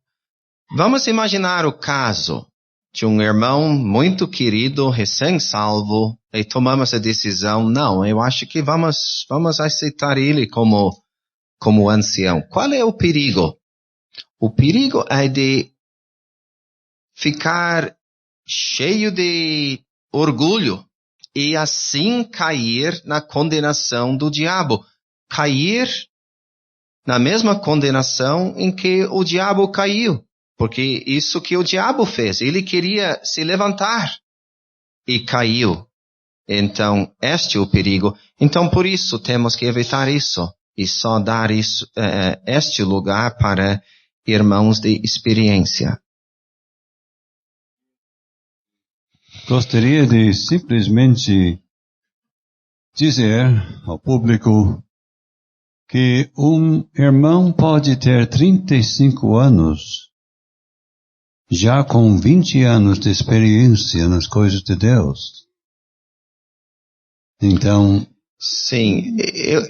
vamos imaginar o caso de um irmão muito querido, recém-salvo, e tomamos a decisão, não, eu acho que vamos aceitar ele como ancião. Qual é o perigo O perigo é de ficar cheio de orgulho e assim cair na condenação do diabo. Cair na mesma condenação em que o diabo caiu. Porque isso que o diabo fez, ele queria se levantar e caiu. Então, este é o perigo. Então, por isso, temos que evitar isso e só dar este lugar para irmãos de experiência. Gostaria de simplesmente dizer ao público que um irmão pode ter 35 anos, já com 20 anos de experiência nas coisas de Deus. Então... Sim,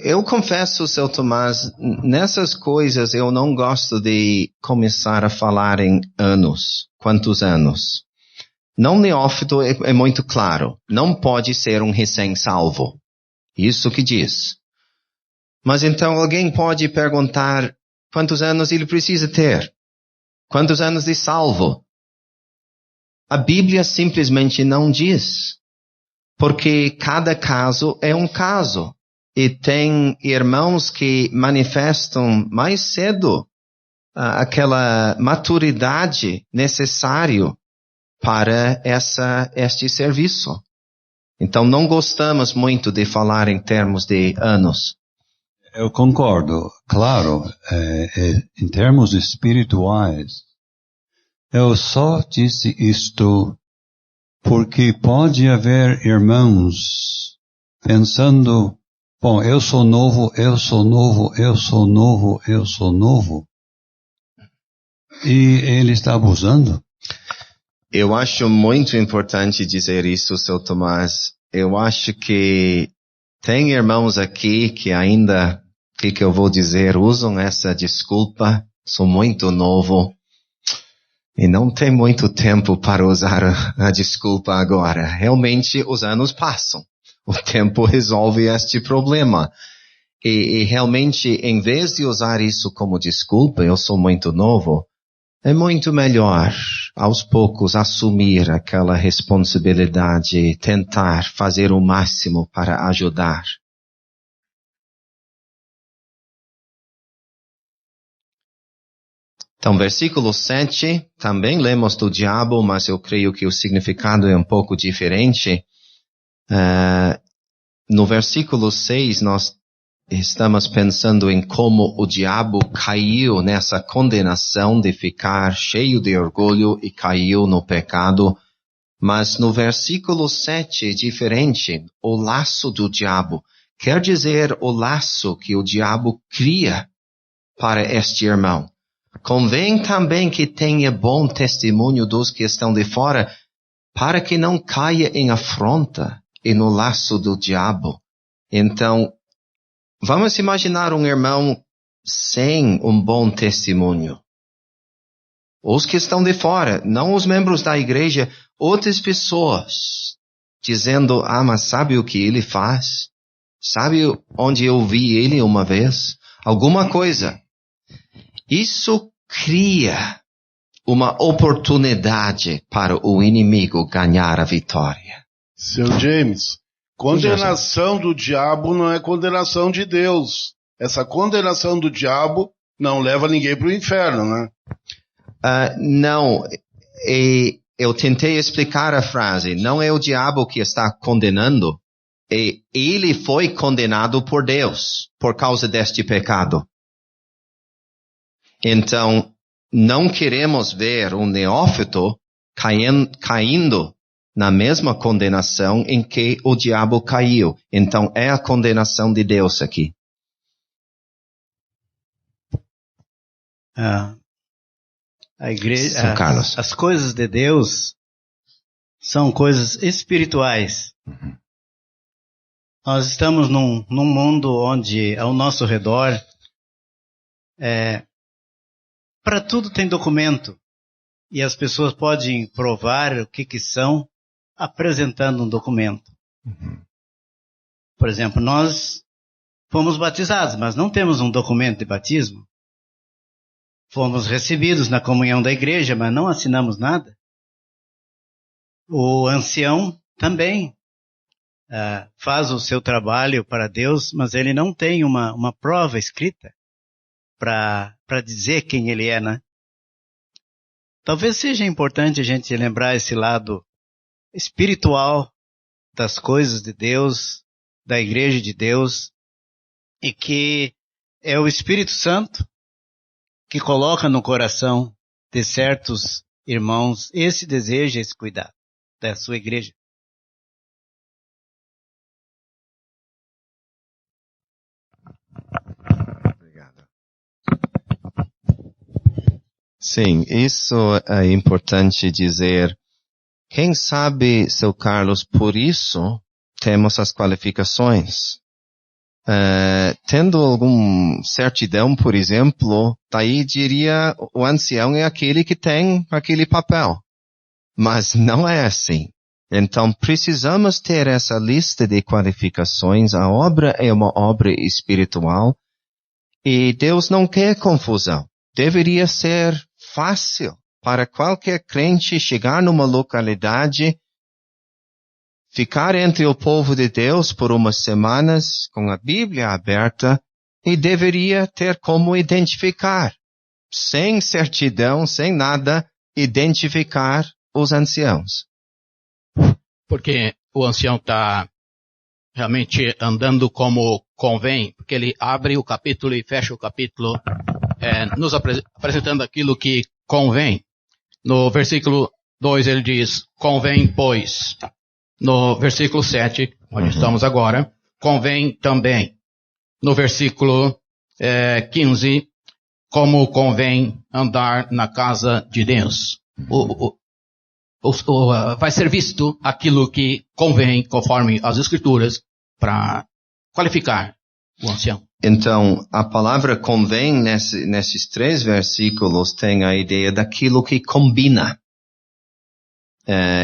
eu confesso, seu Tomás, nessas coisas eu não gosto de começar a falar em anos. Quantos anos? Não neófito é muito claro. Não pode ser um recém-salvo. Isso que diz. Mas então alguém pode perguntar quantos anos ele precisa ter? Quantos anos de salvo? A Bíblia simplesmente não diz. Porque cada caso é um caso. E tem irmãos que manifestam mais cedo aquela maturidade necessária para este serviço. Então não gostamos muito de falar em termos de anos. Eu concordo, claro, em termos espirituais. Eu só disse isto porque pode haver irmãos pensando, bom, eu sou novo, e ele está abusando. Eu acho muito importante dizer isso, seu Tomás. Eu acho que tem irmãos aqui que ainda, o que eu vou dizer, usam essa desculpa, sou muito novo. E não tem muito tempo para usar a desculpa agora. Realmente os anos passam. O tempo resolve este problema. E realmente, em vez de usar isso como desculpa, eu sou muito novo, é muito melhor, aos poucos, assumir aquela responsabilidade, tentar fazer o máximo para ajudar. Então, versículo 7, também lemos do diabo, mas eu creio que o significado é um pouco diferente. No versículo 6, nós estamos pensando em como o diabo caiu nessa condenação de ficar cheio de orgulho e caiu no pecado. Mas no versículo 7 é diferente. O laço do diabo quer dizer o laço que o diabo cria para este irmão. Convém também que tenha bom testemunho dos que estão de fora, para que não caia em afronta e no laço do diabo. Então, vamos imaginar um irmão sem um bom testemunho. Os que estão de fora, não os membros da igreja, outras pessoas, dizendo, mas sabe o que ele faz? Sabe onde eu vi ele uma vez? Alguma coisa. Isso cria uma oportunidade para o inimigo ganhar a vitória. Seu James, condenação do diabo não é condenação de Deus. Essa condenação do diabo não leva ninguém para o inferno, né? Não. Eu tentei explicar a frase. Não é o diabo que está condenando. Ele foi condenado por Deus por causa deste pecado. Então, não queremos ver um neófito caindo na mesma condenação em que o diabo caiu. Então, é a condenação de Deus aqui. A igreja, as coisas de Deus são coisas espirituais. Uhum. Nós estamos num mundo onde, ao nosso redor, para tudo tem documento. E as pessoas podem provar o que são apresentando um documento. Uhum. Por exemplo, nós fomos batizados, mas não temos um documento de batismo. fomos recebidos na comunhão da igreja, mas não assinamos nada. O ancião também faz o seu trabalho para Deus, mas ele não tem uma prova escrita para dizer quem ele é, né? Talvez seja importante a gente lembrar esse lado espiritual das coisas de Deus, da igreja de Deus, e que é o Espírito Santo que coloca no coração de certos irmãos esse desejo, esse cuidado da sua igreja. Obrigado. Sim, isso é importante dizer. Quem sabe, seu Carlos, por isso temos as qualificações. Tendo alguma certidão, por exemplo, daí diria o ancião é aquele que tem aquele papel. Mas não é assim. Então precisamos ter essa lista de qualificações. A obra é uma obra espiritual e Deus não quer confusão. Deveria ser fácil para qualquer crente chegar numa localidade, ficar entre o povo de Deus por umas semanas com a Bíblia aberta e deveria ter como identificar, sem certidão, sem nada, identificar os anciãos. Porque o ancião está realmente andando como convém, porque ele abre o capítulo e fecha o capítulo, nos apresentando aquilo que convém. No versículo 2 ele diz, convém pois. No versículo 7, onde estamos agora, convém também. No versículo 15, como convém andar na casa de Deus. Vai ser visto aquilo que convém, conforme as Escrituras, para qualificar o ancião. Então, a palavra convém nesses 3 versículos tem a ideia daquilo que combina.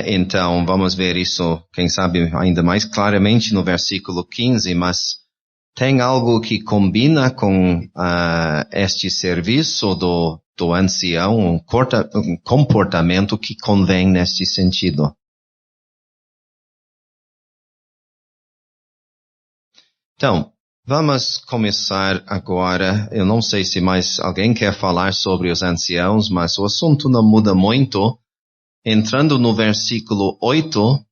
Então, vamos ver isso, quem sabe, ainda mais claramente no versículo 15, mas tem algo que combina com este serviço do ancião, um comportamento que convém neste sentido. Então, vamos começar agora. Eu não sei se mais alguém quer falar sobre os anciãos, mas o assunto não muda muito. Entrando no versículo 8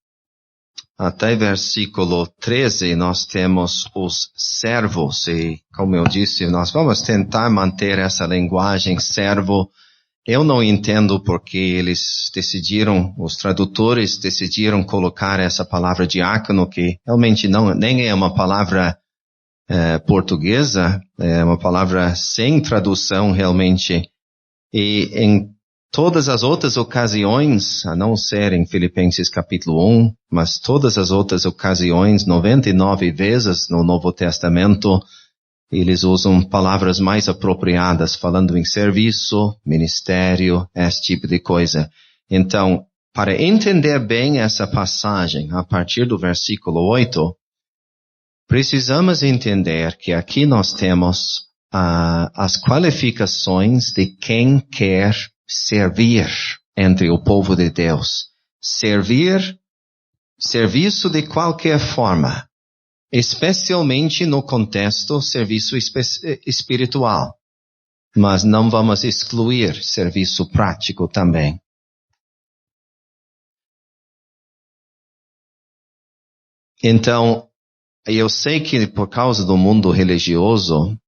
até versículo 13, nós temos os servos. E, como eu disse, nós vamos tentar manter essa linguagem servo. Eu não entendo porque eles os tradutores decidiram colocar essa palavra diácono, que realmente nem é uma palavra portuguesa, é uma palavra sem tradução realmente. E em todas as outras ocasiões, a não ser em Filipenses capítulo 1, mas todas as outras ocasiões, 99 vezes no Novo Testamento, eles usam palavras mais apropriadas, falando em serviço, ministério, esse tipo de coisa. Então, para entender bem essa passagem, a partir do versículo 8, precisamos entender que aqui nós temos as qualificações de quem quer servir entre o povo de Deus. Serviço de qualquer forma, especialmente no contexto serviço espiritual. Mas não vamos excluir serviço prático também. Então, eu sei que por causa do mundo religioso,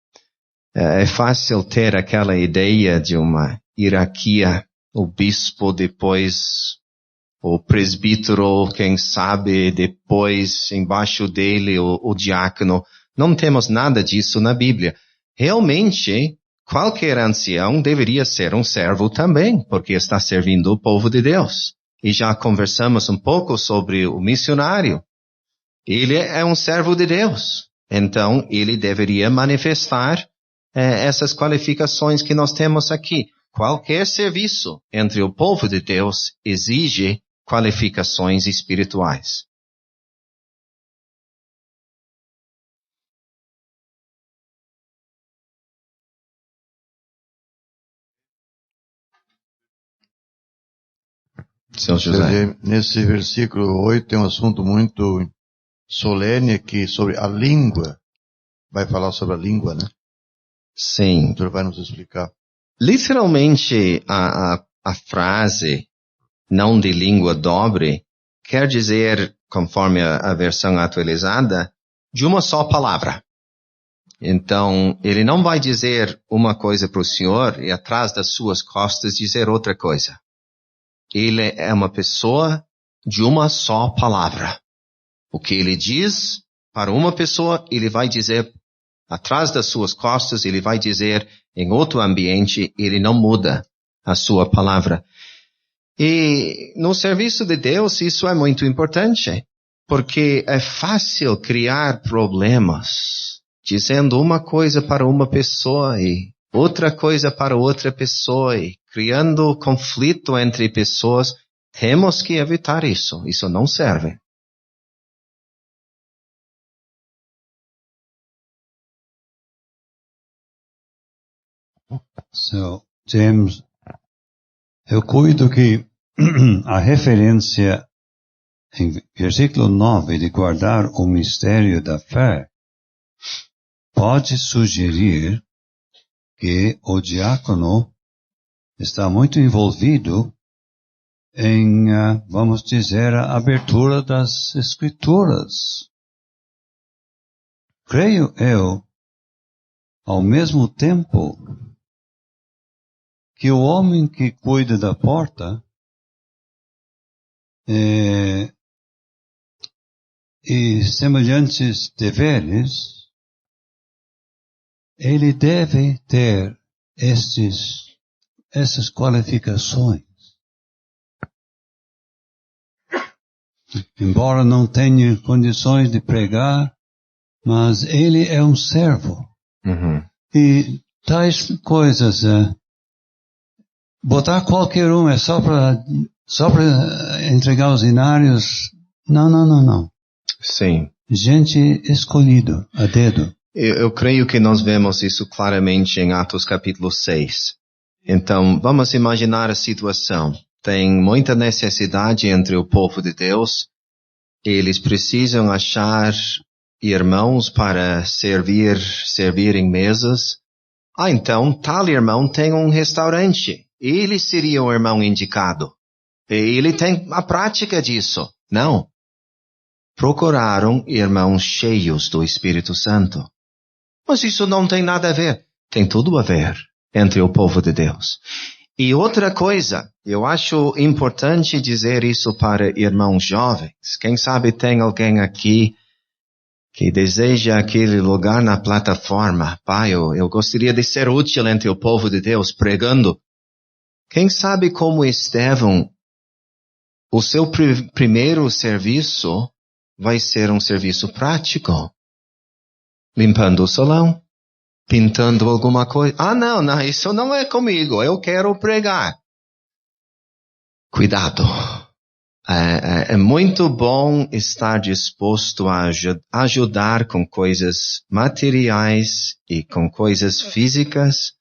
é fácil ter aquela ideia de uma hierarquia, o bispo depois, o presbítero, quem sabe, depois, embaixo dele, o diácono. Não temos nada disso na Bíblia. Realmente, qualquer ancião deveria ser um servo também, porque está servindo o povo de Deus. E já conversamos um pouco sobre o missionário. Ele é um servo de Deus. Então, ele deveria manifestar essas qualificações que nós temos aqui. Qualquer serviço entre o povo de Deus exige qualificações espirituais. Seu José. Nesse versículo 8 tem um assunto muito solene aqui sobre a língua. Vai falar sobre a língua, né? Sim. O doutor vai nos explicar. Literalmente, a frase não de língua dobre quer dizer, conforme a versão atualizada, de uma só palavra. Então, ele não vai dizer uma coisa para o senhor e atrás das suas costas dizer outra coisa. Ele é uma pessoa de uma só palavra. O que ele diz para uma pessoa, ele vai dizer atrás das suas costas, ele vai dizer em outro ambiente, ele não muda a sua palavra. E no serviço de Deus, isso é muito importante, porque é fácil criar problemas, dizendo uma coisa para uma pessoa e outra coisa para outra pessoa, e criando conflito entre pessoas. Temos que evitar isso. Isso não serve. So, James, eu cuido que a referência em versículo 9 de guardar o mistério da fé pode sugerir que o diácono está muito envolvido em, vamos dizer, a abertura das escrituras. Creio eu, ao mesmo tempo, que o homem que cuida da porta e semelhantes deveres, ele deve ter essas qualificações. Embora não tenha condições de pregar, mas ele é um servo. Uhum. E tais coisas, botar qualquer um é só para entregar os inários. Não. Sim. Gente escolhido a dedo. Eu creio que nós vemos isso claramente em Atos capítulo 6. Então, vamos imaginar a situação. Tem muita necessidade entre o povo de Deus. Eles precisam achar irmãos para servir em mesas. Então, tal irmão tem um restaurante. Ele seria o irmão indicado. Ele tem a prática disso. Não. Procuraram irmãos cheios do Espírito Santo. Mas isso não tem nada a ver. Tem tudo a ver entre o povo de Deus. E outra coisa, eu acho importante dizer isso para irmãos jovens. Quem sabe tem alguém aqui que deseja aquele lugar na plataforma. Pai, eu gostaria de ser útil entre o povo de Deus pregando. Quem sabe como Estevão, o seu primeiro serviço vai ser um serviço prático. Limpando o salão, pintando alguma coisa. Não, isso não é comigo, eu quero pregar. Cuidado. É muito bom estar disposto a ajudar com coisas materiais e com coisas físicas.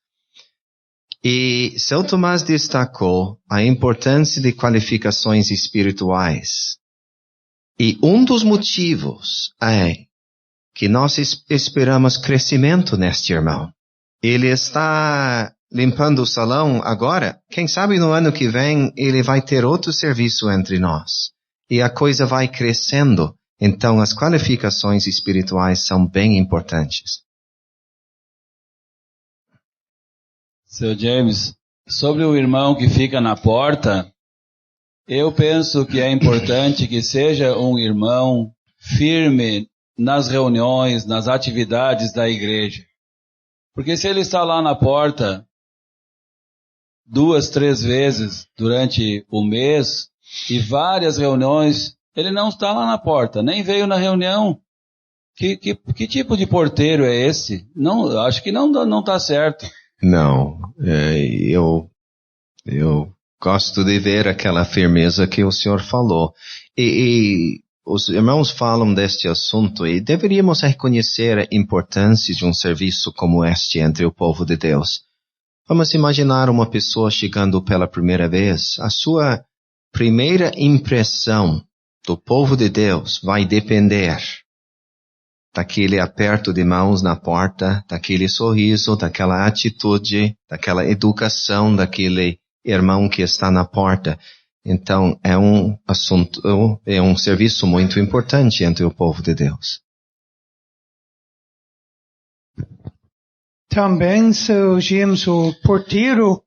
E São Tomás destacou a importância de qualificações espirituais. E um dos motivos é que nós esperamos crescimento neste irmão. Ele está limpando o salão agora. Quem sabe no ano que vem ele vai ter outro serviço entre nós. E a coisa vai crescendo. Então as qualificações espirituais são bem importantes. Seu James, sobre o irmão que fica na porta, eu penso que é importante que seja um irmão firme nas reuniões, nas atividades da igreja. Porque se ele está lá na porta 2, 3 vezes durante o mês e várias reuniões, ele não está lá na porta, nem veio na reunião. Que tipo de porteiro é esse? Não, acho que não está certo. Não, eu gosto de ver aquela firmeza que o senhor falou. E os irmãos falam deste assunto e deveríamos reconhecer a importância de um serviço como este entre o povo de Deus. Vamos imaginar uma pessoa chegando pela primeira vez. A sua primeira impressão do povo de Deus vai depender daquele aperto de mãos na porta, daquele sorriso, daquela atitude, daquela educação daquele irmão que está na porta. Então, é um serviço muito importante entre o povo de Deus. Também, Sr. James, o porteiro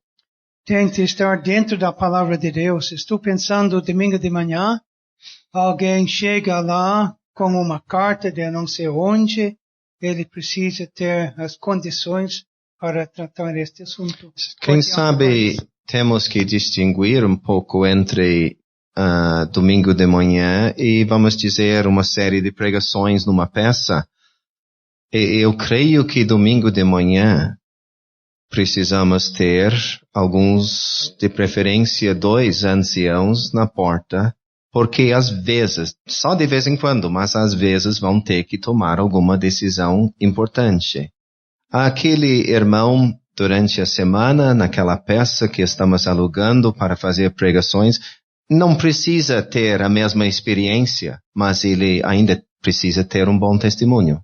tem que estar dentro da palavra de Deus. Estou pensando, domingo de manhã, alguém chega lá com uma carta de não sei onde, ele precisa ter as condições para tratar este assunto. Quem sabe temos que distinguir um pouco entre domingo de manhã e, vamos dizer, uma série de pregações numa peça. Eu creio que domingo de manhã precisamos ter alguns, de preferência 2 anciãos na porta, porque às vezes, só de vez em quando, mas às vezes vão ter que tomar alguma decisão importante. Aquele irmão, durante a semana, naquela peça que estamos alugando para fazer pregações, não precisa ter a mesma experiência, mas ele ainda precisa ter um bom testemunho.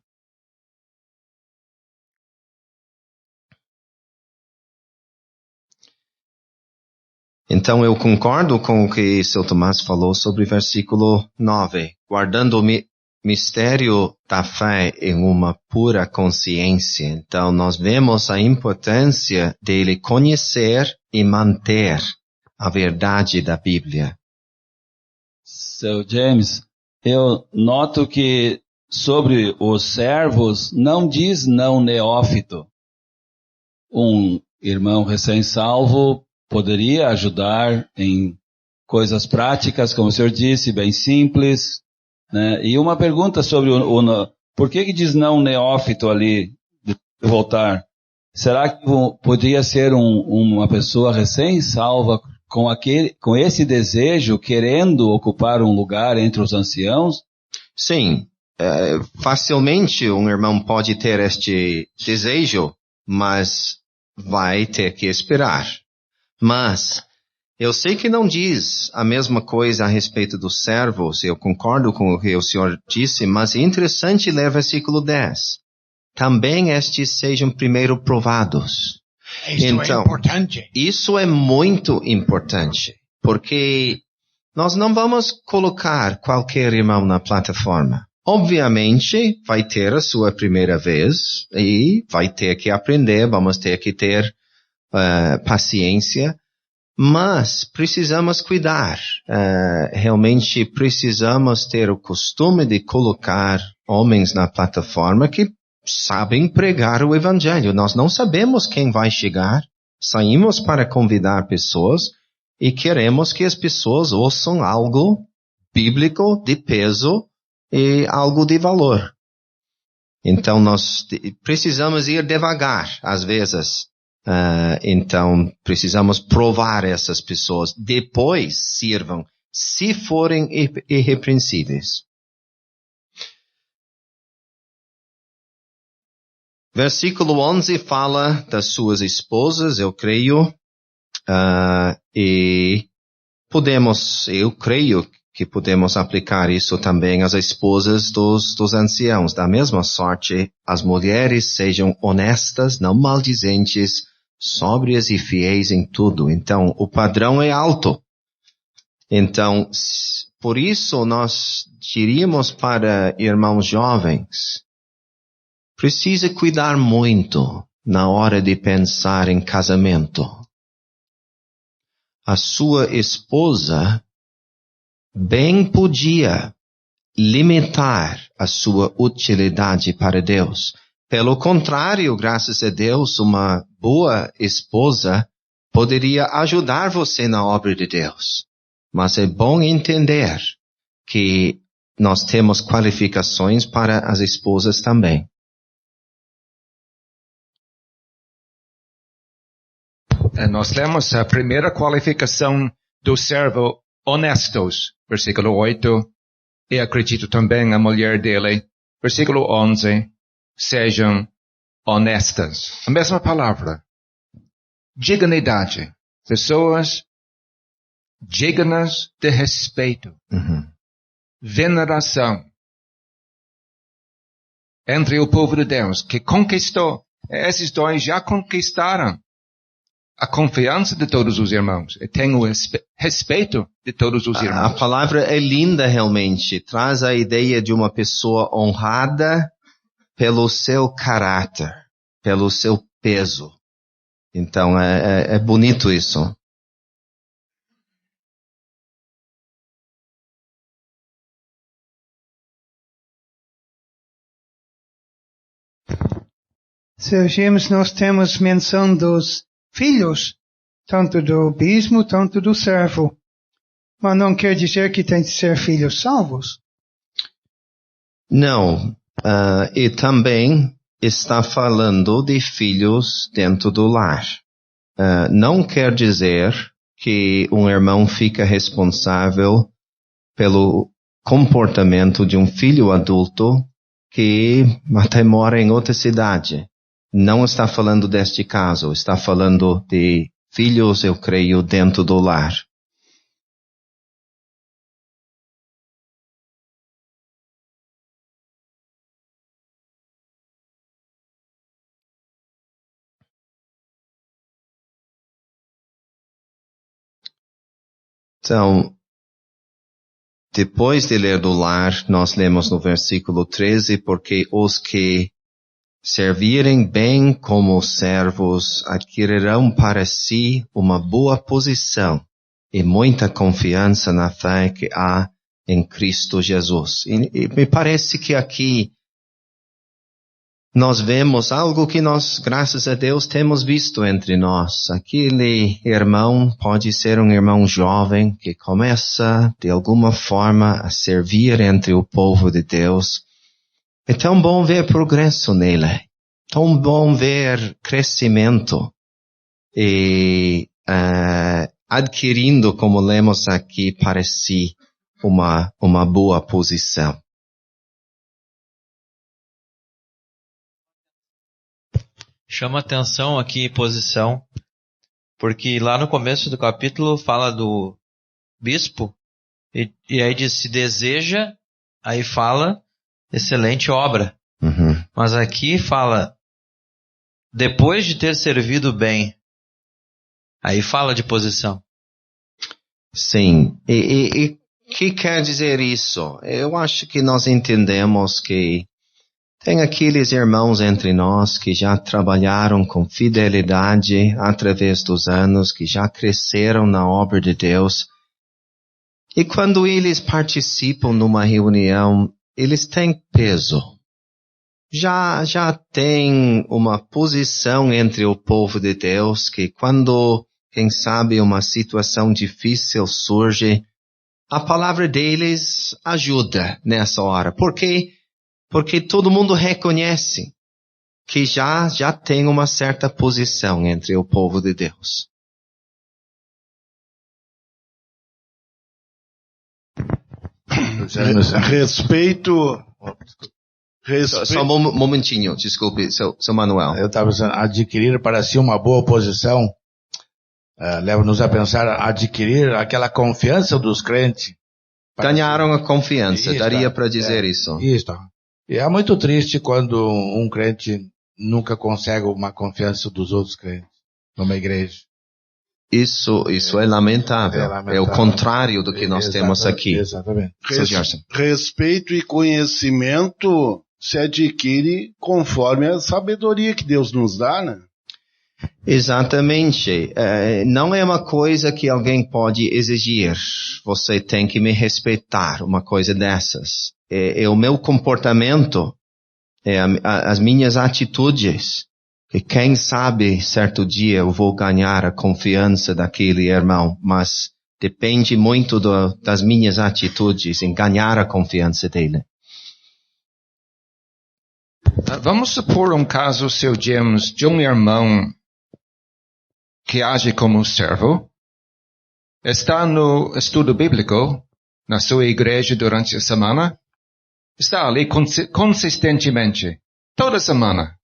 Então eu concordo com o que Sr. Tomás falou sobre o versículo 9. Guardando o mistério da fé em uma pura consciência. Então nós vemos a importância dele conhecer e manter a verdade da Bíblia. Sr. James, eu noto que sobre os servos não diz não neófito. Um irmão recém-salvo poderia ajudar em coisas práticas, como o senhor disse, bem simples, né? E uma pergunta sobre por que diz não neófito ali, de voltar? Será que poderia ser uma pessoa recém-salva com esse desejo, querendo ocupar um lugar entre os anciãos? Sim, facilmente um irmão pode ter este desejo, mas vai ter que esperar. Mas eu sei que não diz a mesma coisa a respeito dos servos, eu concordo com o que o senhor disse, mas é interessante ler versículo 10. Também estes sejam primeiro provados. Então, é importante. Isso é muito importante, porque nós não vamos colocar qualquer irmão na plataforma. Obviamente, vai ter a sua primeira vez e vai ter que aprender, vamos ter que ter paciência, mas precisamos cuidar. Realmente precisamos ter o costume de colocar homens na plataforma que sabem pregar o Evangelho. Nós não sabemos quem vai chegar, saímos para convidar pessoas e queremos que as pessoas ouçam algo bíblico, de peso e algo de valor. Então nós precisamos ir devagar, às vezes. Então, precisamos provar essas pessoas. Depois, sirvam, se forem irrepreensíveis. Versículo 11 fala das suas esposas, eu creio. E eu creio que podemos aplicar isso também às esposas dos anciãos. Da mesma sorte, as mulheres sejam honestas, não maldizentes, sóbrias e fiéis em tudo. Então, o padrão é alto. Então, por isso nós diríamos para irmãos jovens, precisa cuidar muito na hora de pensar em casamento. A sua esposa bem podia limitar a sua utilidade para Deus. Pelo contrário, graças a Deus, uma boa esposa poderia ajudar você na obra de Deus. Mas é bom entender que nós temos qualificações para as esposas também. Nós lemos a primeira qualificação do servo honestos, versículo 8, e acredito também a mulher dele, versículo 11, sejam honestas. A mesma palavra. Dignidade. Pessoas dignas de respeito, veneração entre o povo de Deus que conquistou. Esses dois já conquistaram a confiança de todos os irmãos. E tem o respeito de todos os irmãos. A palavra é linda realmente. Traz a ideia de uma pessoa honrada pelo seu caráter, pelo seu peso. Então é bonito isso. Seu James, nós temos menção dos filhos, tanto do bispo, tanto do servo. Mas não quer dizer que tem que ser filhos salvos. Não. E também está falando de filhos dentro do lar. Não quer dizer que um irmão fica responsável pelo comportamento de um filho adulto que até mora em outra cidade. Não está falando deste caso, está falando de filhos, eu creio, dentro do lar. Então, depois de ler do lar, nós lemos no versículo 13, porque os que servirem bem como servos adquirirão para si uma boa posição e muita confiança na fé que há em Cristo Jesus. E me parece que aqui nós vemos algo que nós, graças a Deus, temos visto entre nós. Aquele irmão pode ser um irmão jovem que começa, de alguma forma, a servir entre o povo de Deus. É tão bom ver progresso nele. Tão bom ver crescimento. E adquirindo, como lemos aqui, para si uma boa posição. Chama atenção aqui posição, porque lá no começo do capítulo fala do bispo, e aí diz, se deseja, aí fala, excelente obra. Mas aqui fala, depois de ter servido bem, aí fala de posição. Sim, e que quer dizer isso? Eu acho que nós entendemos que tem aqueles irmãos entre nós que já trabalharam com fidelidade através dos anos, que já cresceram na obra de Deus. E quando eles participam numa reunião, eles têm peso. Já tem uma posição entre o povo de Deus que quando, quem sabe, uma situação difícil surge, a palavra deles ajuda nessa hora. Por quê? Porque todo mundo reconhece que já tem uma certa posição entre o povo de Deus. Respeito. Só um momentinho, desculpe, seu Manuel. Eu estava dizendo, adquirir para si uma boa posição leva-nos a pensar, adquirir aquela confiança dos crentes. Ganharam a confiança, daria para dizer isso. Isso. E é muito triste quando um crente nunca consegue uma confiança dos outros crentes numa igreja. Isso é lamentável. É o contrário do que nós temos aqui. Exatamente. Respeito e conhecimento se adquire conforme a sabedoria que Deus nos dá, né? Exatamente. Não é uma coisa que alguém pode exigir. Você tem que me respeitar, uma coisa dessas. É o meu comportamento, as minhas atitudes, que quem sabe certo dia eu vou ganhar a confiança daquele irmão, mas depende muito das minhas atitudes em ganhar a confiança dele. Vamos supor um caso, seu James, de um irmão que age como servo, está no estudo bíblico, na sua igreja durante a semana, está ali consistentemente, toda semana.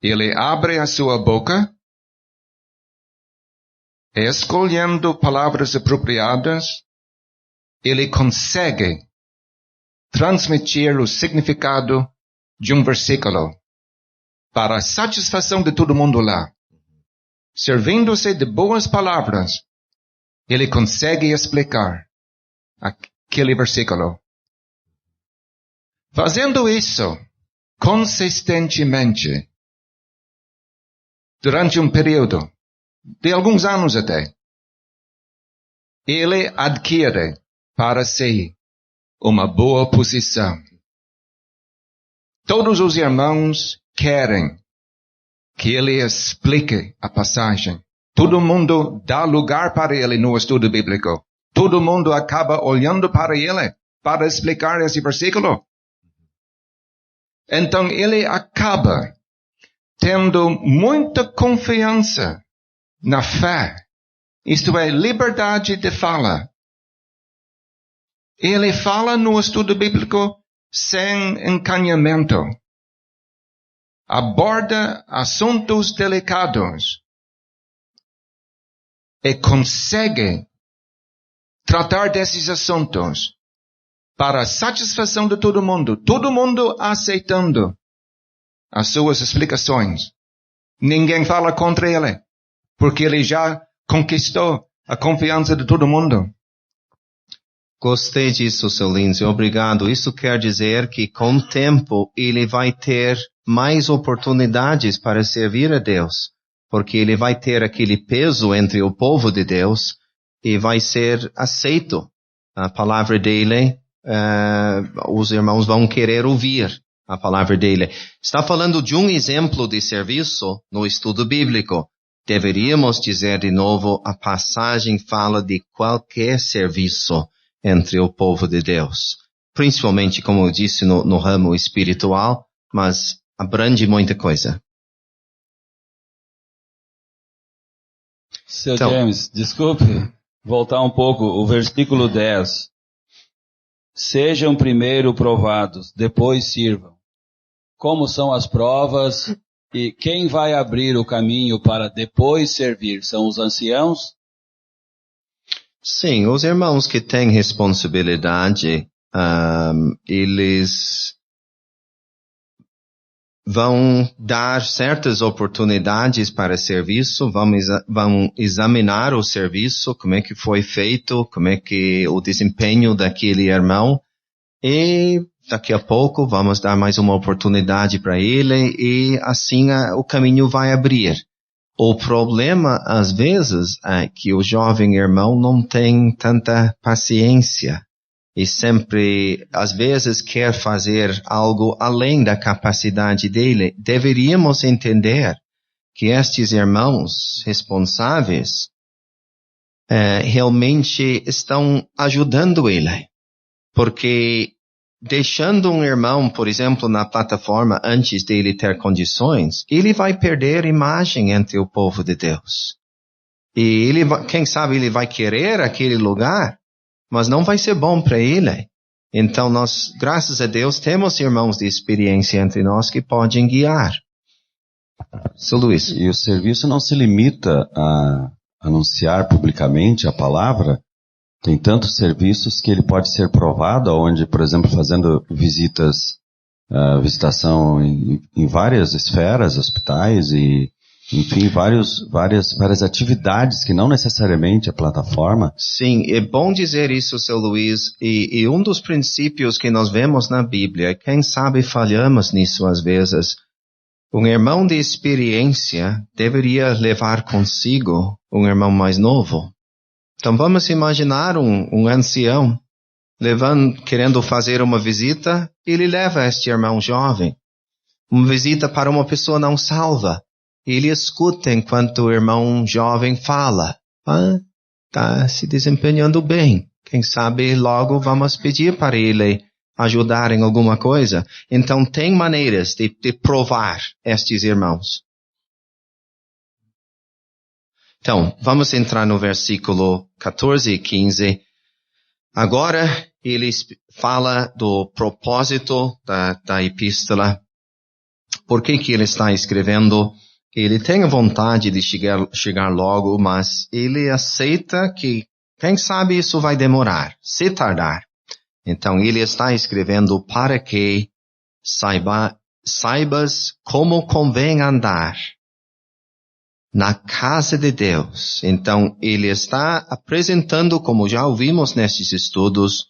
Ele abre a sua boca escolhendo palavras apropriadas, ele consegue transmitir o significado de um versículo para a satisfação de todo mundo lá. Servindo-se de boas palavras, ele consegue explicar aquele versículo. Fazendo isso consistentemente, durante um período de alguns anos até, ele adquire para si uma boa posição. Todos os irmãos querem que ele explique a passagem. Todo mundo dá lugar para ele no estudo bíblico. Todo mundo acaba olhando para ele para explicar esse versículo. Então ele acaba tendo muita confiança na fé. Isto é, liberdade de fala. Ele fala no estudo bíblico sem encanhamento. Aborda assuntos delicados e consegue tratar desses assuntos para a satisfação de todo mundo aceitando as suas explicações. Ninguém fala contra ele, porque ele já conquistou a confiança de todo mundo. Gostei disso, Sr. Lindsay. Obrigado. Isso quer dizer que com o tempo ele vai ter mais oportunidades para servir a Deus, porque ele vai ter aquele peso entre o povo de Deus e vai ser aceito. A palavra dele, os irmãos vão querer ouvir a palavra dele. Está falando de um exemplo de serviço no estudo bíblico. Deveríamos dizer de novo, a passagem fala de qualquer serviço entre o povo de Deus. Principalmente, como eu disse, no ramo espiritual, mas abrange muita coisa. Sr. James, desculpe voltar um pouco, o versículo 10. Sejam primeiro provados, depois sirvam. Como são as provas e quem vai abrir o caminho para depois servir? São os anciãos? Sim, os irmãos que têm responsabilidade, eles vão dar certas oportunidades para serviço, vão examinar o serviço, como é que foi feito, como é que o desempenho daquele irmão, e daqui a pouco vamos dar mais uma oportunidade para ele, e assim o caminho vai abrir. O problema, às vezes, é que o jovem irmão não tem tanta paciência e sempre, às vezes, quer fazer algo além da capacidade dele. Deveríamos entender que estes irmãos responsáveis realmente estão ajudando ele, porque deixando um irmão, por exemplo, na plataforma antes dele ter condições, ele vai perder imagem entre o povo de Deus. E ele, quem sabe, ele vai querer aquele lugar, mas não vai ser bom para ele. Então nós, graças a Deus, temos irmãos de experiência entre nós que podem guiar. Sr. Luiz. E o serviço não se limita a anunciar publicamente a palavra. Tem tantos serviços que ele pode ser provado, onde, por exemplo, fazendo visitação em várias esferas, hospitais e, enfim, várias atividades que não necessariamente a plataforma. Sim, é bom dizer isso, Sr. Luiz, e um dos princípios que nós vemos na Bíblia, quem sabe falhamos nisso às vezes, um irmão de experiência deveria levar consigo um irmão mais novo. Então vamos imaginar um ancião querendo fazer uma visita, ele leva este irmão jovem. Uma visita para uma pessoa não salva. Ele escuta enquanto o irmão jovem fala. Está se desempenhando bem. Quem sabe logo vamos pedir para ele ajudar em alguma coisa. Então tem maneiras de provar estes irmãos. Então, vamos entrar no versículo 14 e 15. Agora, ele fala do propósito da epístola. Por que ele está escrevendo ele tem a vontade de chegar logo, mas ele aceita que, quem sabe, isso vai demorar, se tardar. Então, ele está escrevendo para que saibas como convém andar na casa de Deus. Então, ele está apresentando, como já ouvimos nestes estudos,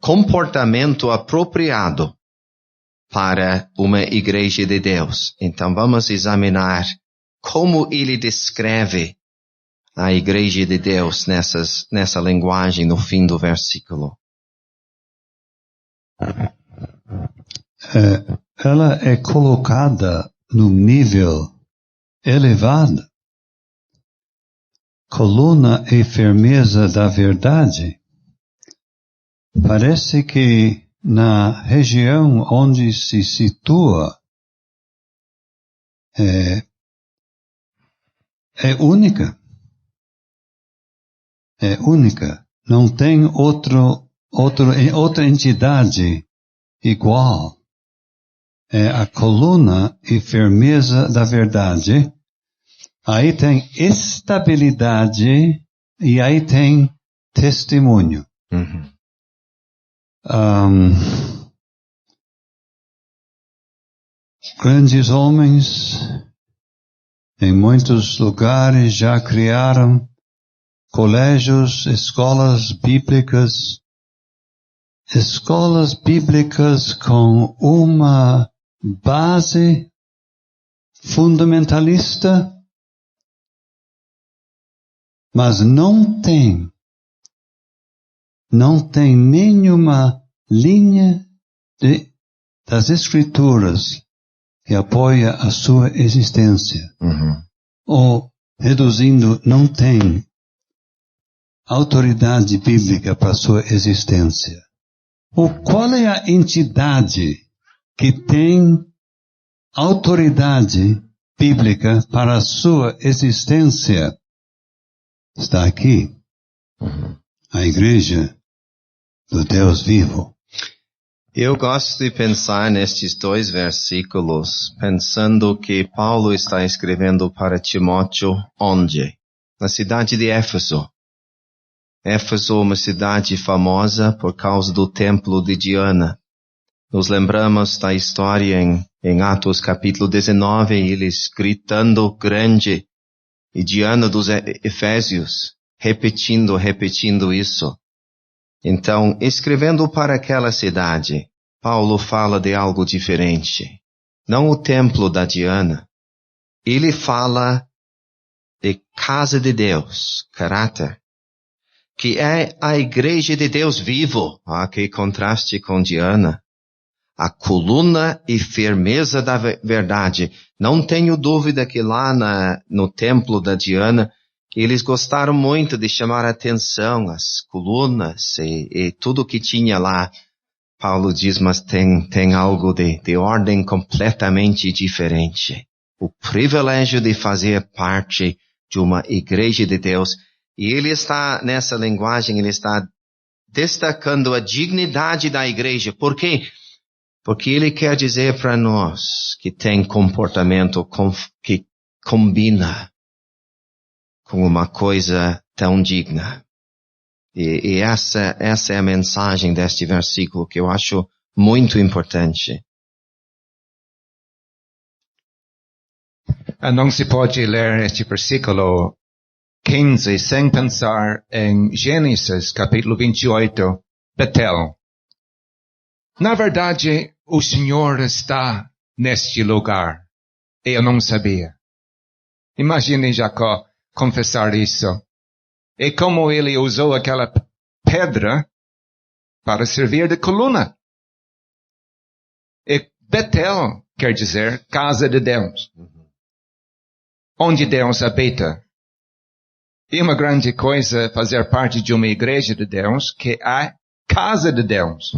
comportamento apropriado para uma igreja de Deus. Então, vamos examinar como ele descreve a igreja de Deus nessa linguagem no fim do versículo. Ela é colocada num nível elevado. Coluna e firmeza da verdade. Parece que na região onde se situa é única. É única. Não tem outra entidade igual. É a coluna e firmeza da verdade. Aí tem estabilidade e aí tem testemunho. Uhum. Grandes homens em muitos lugares já criaram colégios, escolas bíblicas com uma base fundamentalista, mas não tem nenhuma linha das escrituras que apoia a sua existência. Uhum. Ou, reduzindo, não tem autoridade bíblica para a sua existência. Qual é a entidade que tem autoridade bíblica para a sua existência? Está aqui. A igreja do Deus vivo. Eu gosto de pensar nestes 2 versículos, pensando que Paulo está escrevendo para Timóteo onde? Na cidade de Éfeso. Éfeso, uma cidade famosa por causa do templo de Diana. Nos lembramos da história em Atos capítulo 19, eles gritando grande, e Diana dos Efésios, repetindo isso. Então, escrevendo para aquela cidade, Paulo fala de algo diferente. Não o templo da Diana. Ele fala de casa de Deus, caráter, que é a igreja de Deus vivo. Que contraste com Diana. A coluna e firmeza da verdade. Não tenho dúvida que lá no templo da Diana, eles gostaram muito de chamar a atenção, as colunas e tudo que tinha lá. Paulo diz, mas tem algo de ordem completamente diferente. O privilégio de fazer parte de uma igreja de Deus. E ele está, nessa linguagem, ele está destacando a dignidade da igreja. Por quê? Porque ele quer dizer para nós que tem comportamento que combina com uma coisa tão digna. E essa é a mensagem deste versículo que eu acho muito importante. Não se pode ler este versículo 15 sem pensar em Gênesis capítulo 28, Betel. Na verdade, o Senhor está neste lugar. Eu não sabia. Imagine Jacó confessar isso. E como ele usou aquela pedra para servir de coluna. E Betel quer dizer casa de Deus. Onde Deus habita. E uma grande coisa fazer parte de uma igreja de Deus, que é a casa de Deus.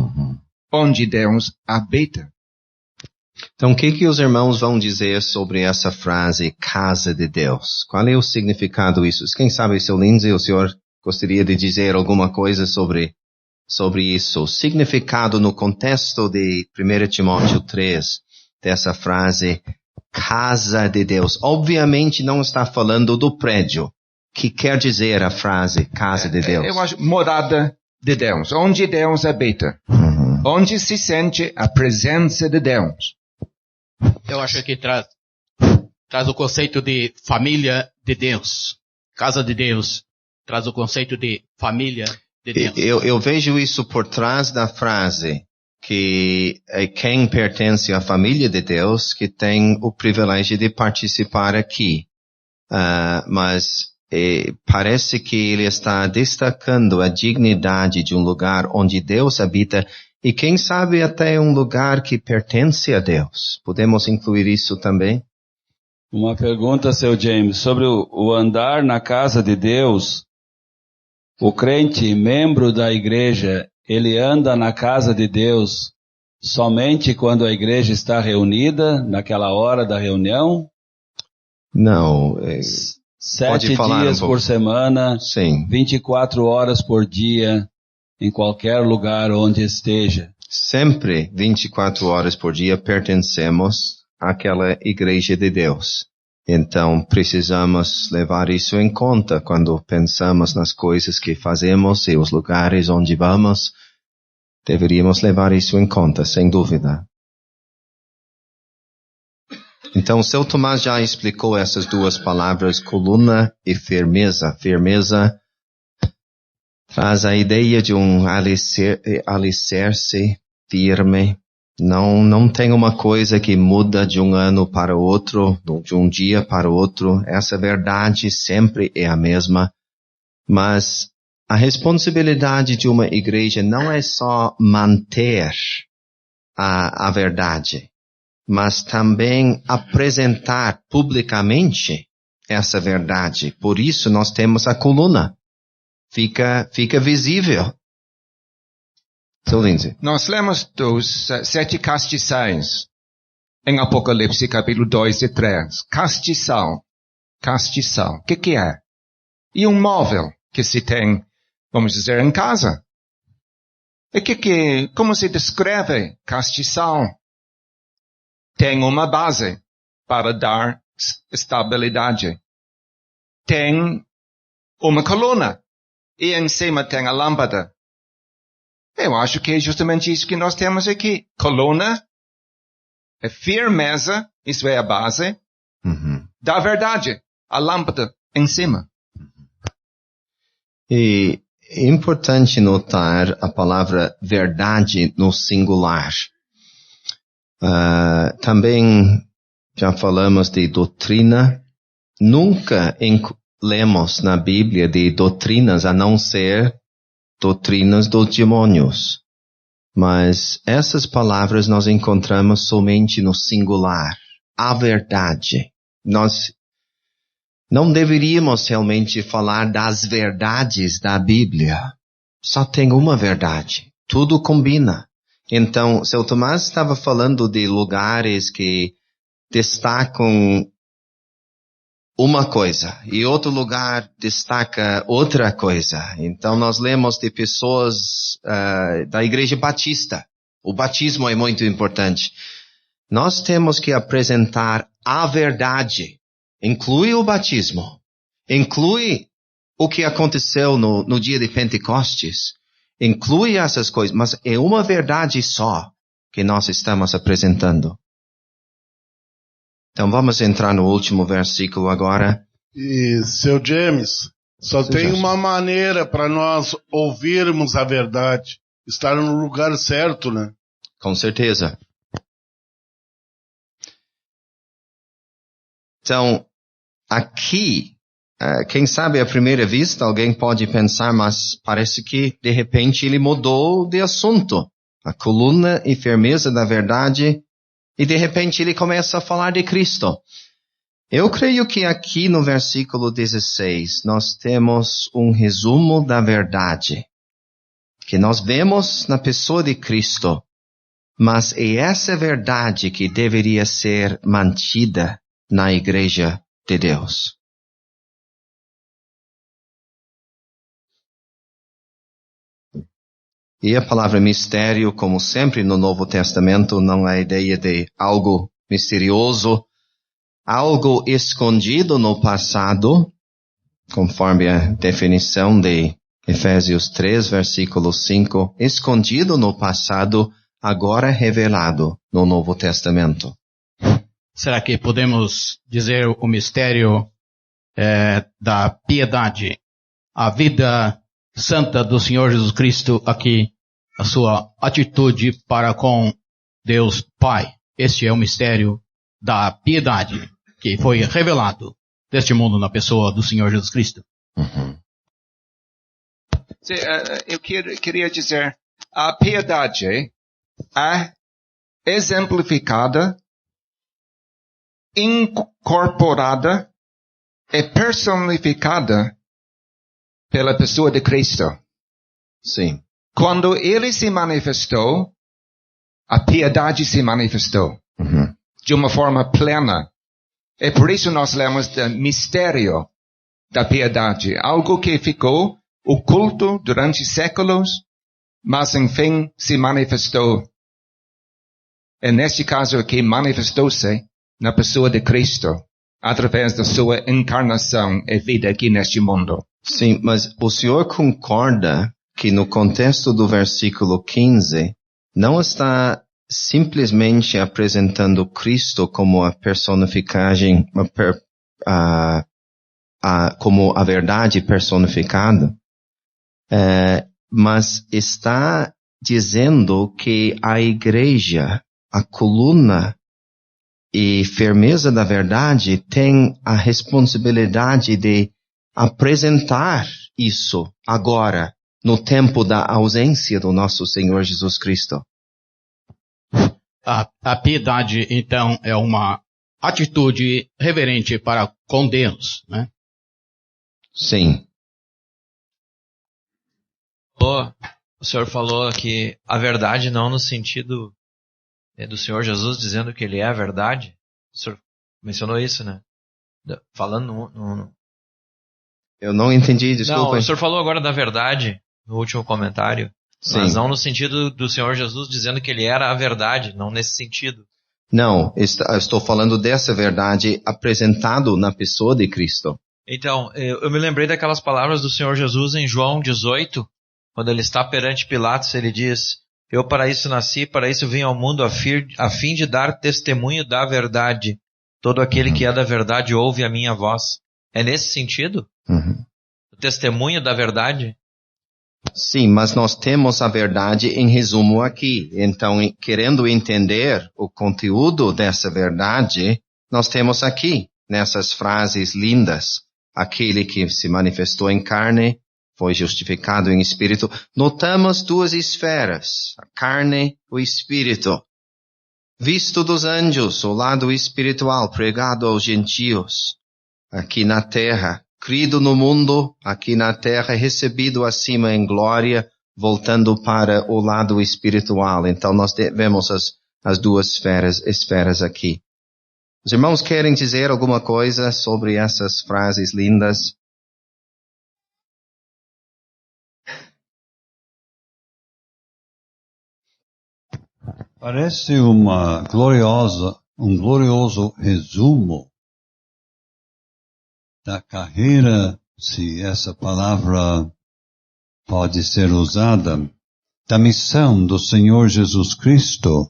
Onde Deus habita. Então, o que os irmãos vão dizer sobre essa frase, casa de Deus? Qual é o significado disso? Quem sabe, seu Lindsay, o senhor gostaria de dizer alguma coisa sobre isso? O significado no contexto de 1 Timóteo 3, dessa frase casa de Deus? Obviamente não está falando do prédio. Que quer dizer a frase casa de Deus? Eu acho morada de Deus, onde Deus habita. Onde se sente a presença de Deus. Eu acho que traz o conceito de família de Deus. Casa de Deus. Traz o conceito de família de Deus. Eu vejo isso por trás da frase, que é quem pertence à família de Deus que tem o privilégio de participar aqui. Mas parece que ele está destacando a dignidade de um lugar onde Deus habita e quem sabe até um lugar que pertence a Deus. Podemos incluir isso também? Uma pergunta, seu James, sobre o andar na casa de Deus. O crente, membro da igreja, ele anda na casa de Deus somente quando a igreja está reunida, naquela hora da reunião? Não. 7 dias por semana, sim. 24 horas por dia, em qualquer lugar onde esteja. Sempre 24 horas por dia pertencemos àquela igreja de Deus. Então precisamos levar isso em conta quando pensamos nas coisas que fazemos e os lugares onde vamos. Deveríamos levar isso em conta, sem dúvida. Então, o seu Tomás já explicou essas duas palavras, coluna e firmeza. Firmeza traz a ideia de um alicerce firme. Não tem uma coisa que muda de um ano para o outro, de um dia para o outro. Essa verdade sempre é a mesma. Mas a responsabilidade de uma igreja não é só manter a verdade, mas também apresentar publicamente essa verdade. Por isso nós temos a coluna. Fica visível. Seu Lindsay. Nós lemos dos 7 castiçais em Apocalipse capítulo 2 e 3. Castiçal. Castiçal. O que é? E um móvel que se tem, vamos dizer, em casa. E como se descreve castiçal? Tem uma base para dar estabilidade. Tem uma coluna. E em cima tem a lâmpada. Eu acho que é justamente isso que nós temos aqui. Coluna, a firmeza, isso é a base, da verdade. A lâmpada em cima. E é importante notar a palavra verdade no singular. Também já falamos de doutrina. Nunca lemos na Bíblia de doutrinas a não ser doutrinas dos demônios. Mas essas palavras nós encontramos somente no singular. A verdade. Nós não deveríamos realmente falar das verdades da Bíblia. Só tem uma verdade. Tudo combina. Então, seu Tomás estava falando de lugares que destacam uma coisa e outro lugar destaca outra coisa. Então, nós lemos de pessoas da Igreja Batista. O batismo é muito importante. Nós temos que apresentar a verdade. Inclui o batismo. Inclui o que aconteceu no dia de Pentecostes. Inclui essas coisas, mas é uma verdade só que nós estamos apresentando. Então vamos entrar no último versículo agora. E, seu James, só tem uma maneira para nós ouvirmos a verdade. Estar no lugar certo, né? Com certeza. Então, aqui, quem sabe à primeira vista alguém pode pensar, mas parece que de repente ele mudou de assunto. A coluna e firmeza da verdade. E de repente ele começa a falar de Cristo. Eu creio que aqui no versículo 16 nós temos um resumo da verdade. Que nós vemos na pessoa de Cristo. Mas é essa verdade que deveria ser mantida na igreja de Deus. E a palavra mistério, como sempre no Novo Testamento, não é a ideia de algo misterioso, algo escondido no passado, conforme a definição de Efésios 3, versículo 5, escondido no passado, agora revelado no Novo Testamento. Será que podemos dizer o mistério da piedade, a vida santa do Senhor Jesus Cristo aqui, a sua atitude para com Deus Pai? Este é o mistério da piedade que foi revelado deste mundo na pessoa do Senhor Jesus Cristo. Uhum. Eu queria dizer, a piedade é exemplificada, incorporada e personificada pela pessoa de Cristo. Sim. Quando ele se manifestou, a piedade se manifestou de uma forma plena. E por isso nós lemos do mistério da piedade, algo que ficou oculto durante séculos, mas enfim se manifestou. E neste caso aqui, manifestou-se na pessoa de Cristo, através da sua encarnação e vida aqui neste mundo. Sim, mas o senhor concorda que no contexto do versículo 15, não está simplesmente apresentando Cristo como a personificagem, como a verdade personificada, mas está dizendo que a igreja, a coluna e firmeza da verdade tem a responsabilidade de apresentar isso agora, no tempo da ausência do nosso Senhor Jesus Cristo. A piedade, então, é uma atitude reverente para com Deus, né? Sim. O senhor falou que a verdade não no sentido do Senhor Jesus dizendo que ele é a verdade. O senhor mencionou isso, né? Falando Eu não entendi, desculpa. Não, o senhor falou agora da verdade no último comentário. Sim. Mas não no sentido do Senhor Jesus dizendo que ele era a verdade, não nesse sentido. Não, estou falando dessa verdade apresentado na pessoa de Cristo. Então, eu me lembrei daquelas palavras do Senhor Jesus em João 18, quando ele está perante Pilatos, ele diz: eu para isso nasci, para isso vim ao mundo, a fim de dar testemunho da verdade. Todo aquele que é da verdade ouve a minha voz. É nesse sentido? O testemunho da verdade? Sim, mas nós temos a verdade em resumo aqui. Então, querendo entender o conteúdo dessa verdade, nós temos aqui, nessas frases lindas, aquele que se manifestou em carne, foi justificado em espírito. Notamos duas esferas, a carne, o espírito. Visto dos anjos, o lado espiritual pregado aos gentios, aqui na terra. Crido no mundo, aqui na terra, recebido acima em glória, voltando para o lado espiritual. Então nós vemos as duas esferas aqui. Os irmãos querem dizer alguma coisa sobre essas frases lindas? Parece um glorioso resumo da carreira, se essa palavra pode ser usada, da missão do Senhor Jesus Cristo,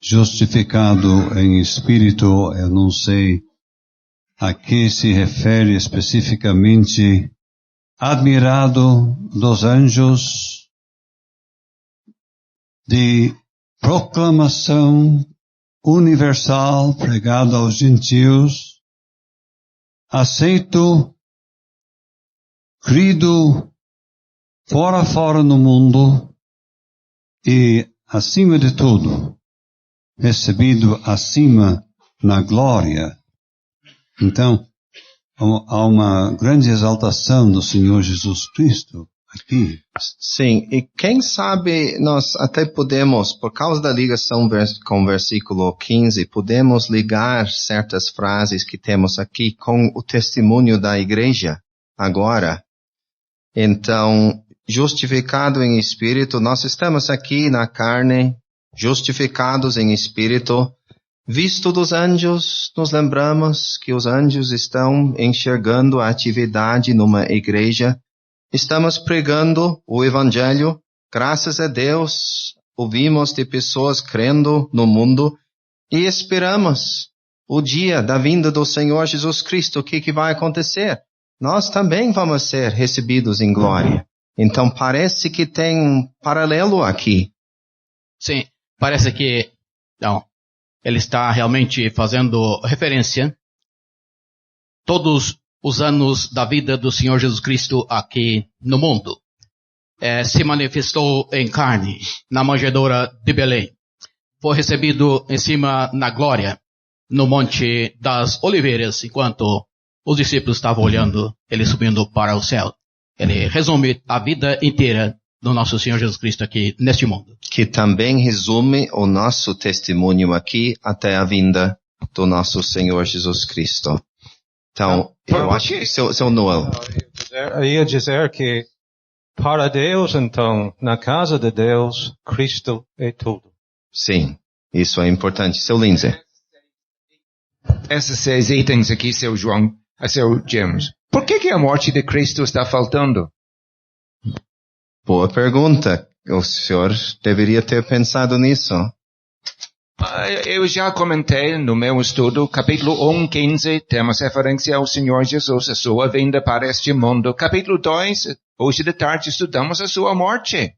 justificado em espírito. Eu não sei a que se refere especificamente, admirado dos anjos, de proclamação universal pregado aos gentios, aceito, crido fora no mundo e, acima de tudo, recebido acima na glória. Então, há uma grande exaltação do Senhor Jesus Cristo aqui. Sim, e quem sabe nós até podemos, por causa da ligação com o versículo 15, podemos ligar certas frases que temos aqui com o testemunho da igreja agora. Então, justificado em espírito, nós estamos aqui na carne, justificados em espírito, visto dos anjos, nos lembramos que os anjos estão enxergando a atividade numa igreja. Estamos pregando o Evangelho. Graças a Deus, ouvimos de pessoas crendo no mundo e esperamos o dia da vinda do Senhor Jesus Cristo. O que vai acontecer? Nós também vamos ser recebidos em glória. Então parece que tem um paralelo aqui. Sim, parece que não. Ele está realmente fazendo referência todos os anos da vida do Senhor Jesus Cristo aqui no mundo. Se manifestou em carne na manjedoura de Belém. Foi recebido em cima na glória no Monte das Oliveiras, enquanto os discípulos estavam olhando ele subindo para o céu. Ele resume a vida inteira do nosso Senhor Jesus Cristo aqui neste mundo. Que também resume o nosso testemunho aqui até a vinda do nosso Senhor Jesus Cristo. Então, eu acho que seu Noel. Eu ia dizer que para Deus, então, na casa de Deus, Cristo é tudo. Sim, isso é importante. Seu Lindsay. Esses 6 itens aqui, seu James. Por que a morte de Cristo está faltando? Boa pergunta. O senhor deveria ter pensado nisso. Eu já comentei no meu estudo, capítulo 1:15, temos referência ao Senhor Jesus, a sua vinda para este mundo. Capítulo 2, hoje de tarde estudamos a sua morte.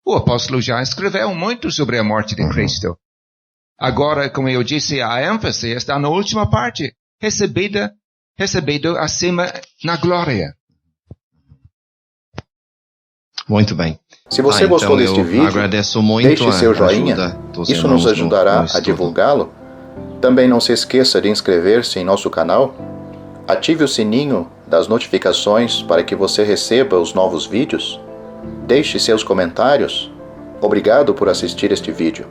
O apóstolo já escreveu muito sobre a morte de Cristo. Agora, como eu disse, a ênfase está na última parte, recebido acima na glória. Muito bem. Se você gostou deste vídeo, deixe seu joinha, isso nos ajudará a divulgá-lo. Também não se esqueça de inscrever-se em nosso canal, ative o sininho das notificações para que você receba os novos vídeos, deixe seus comentários. Obrigado por assistir este vídeo.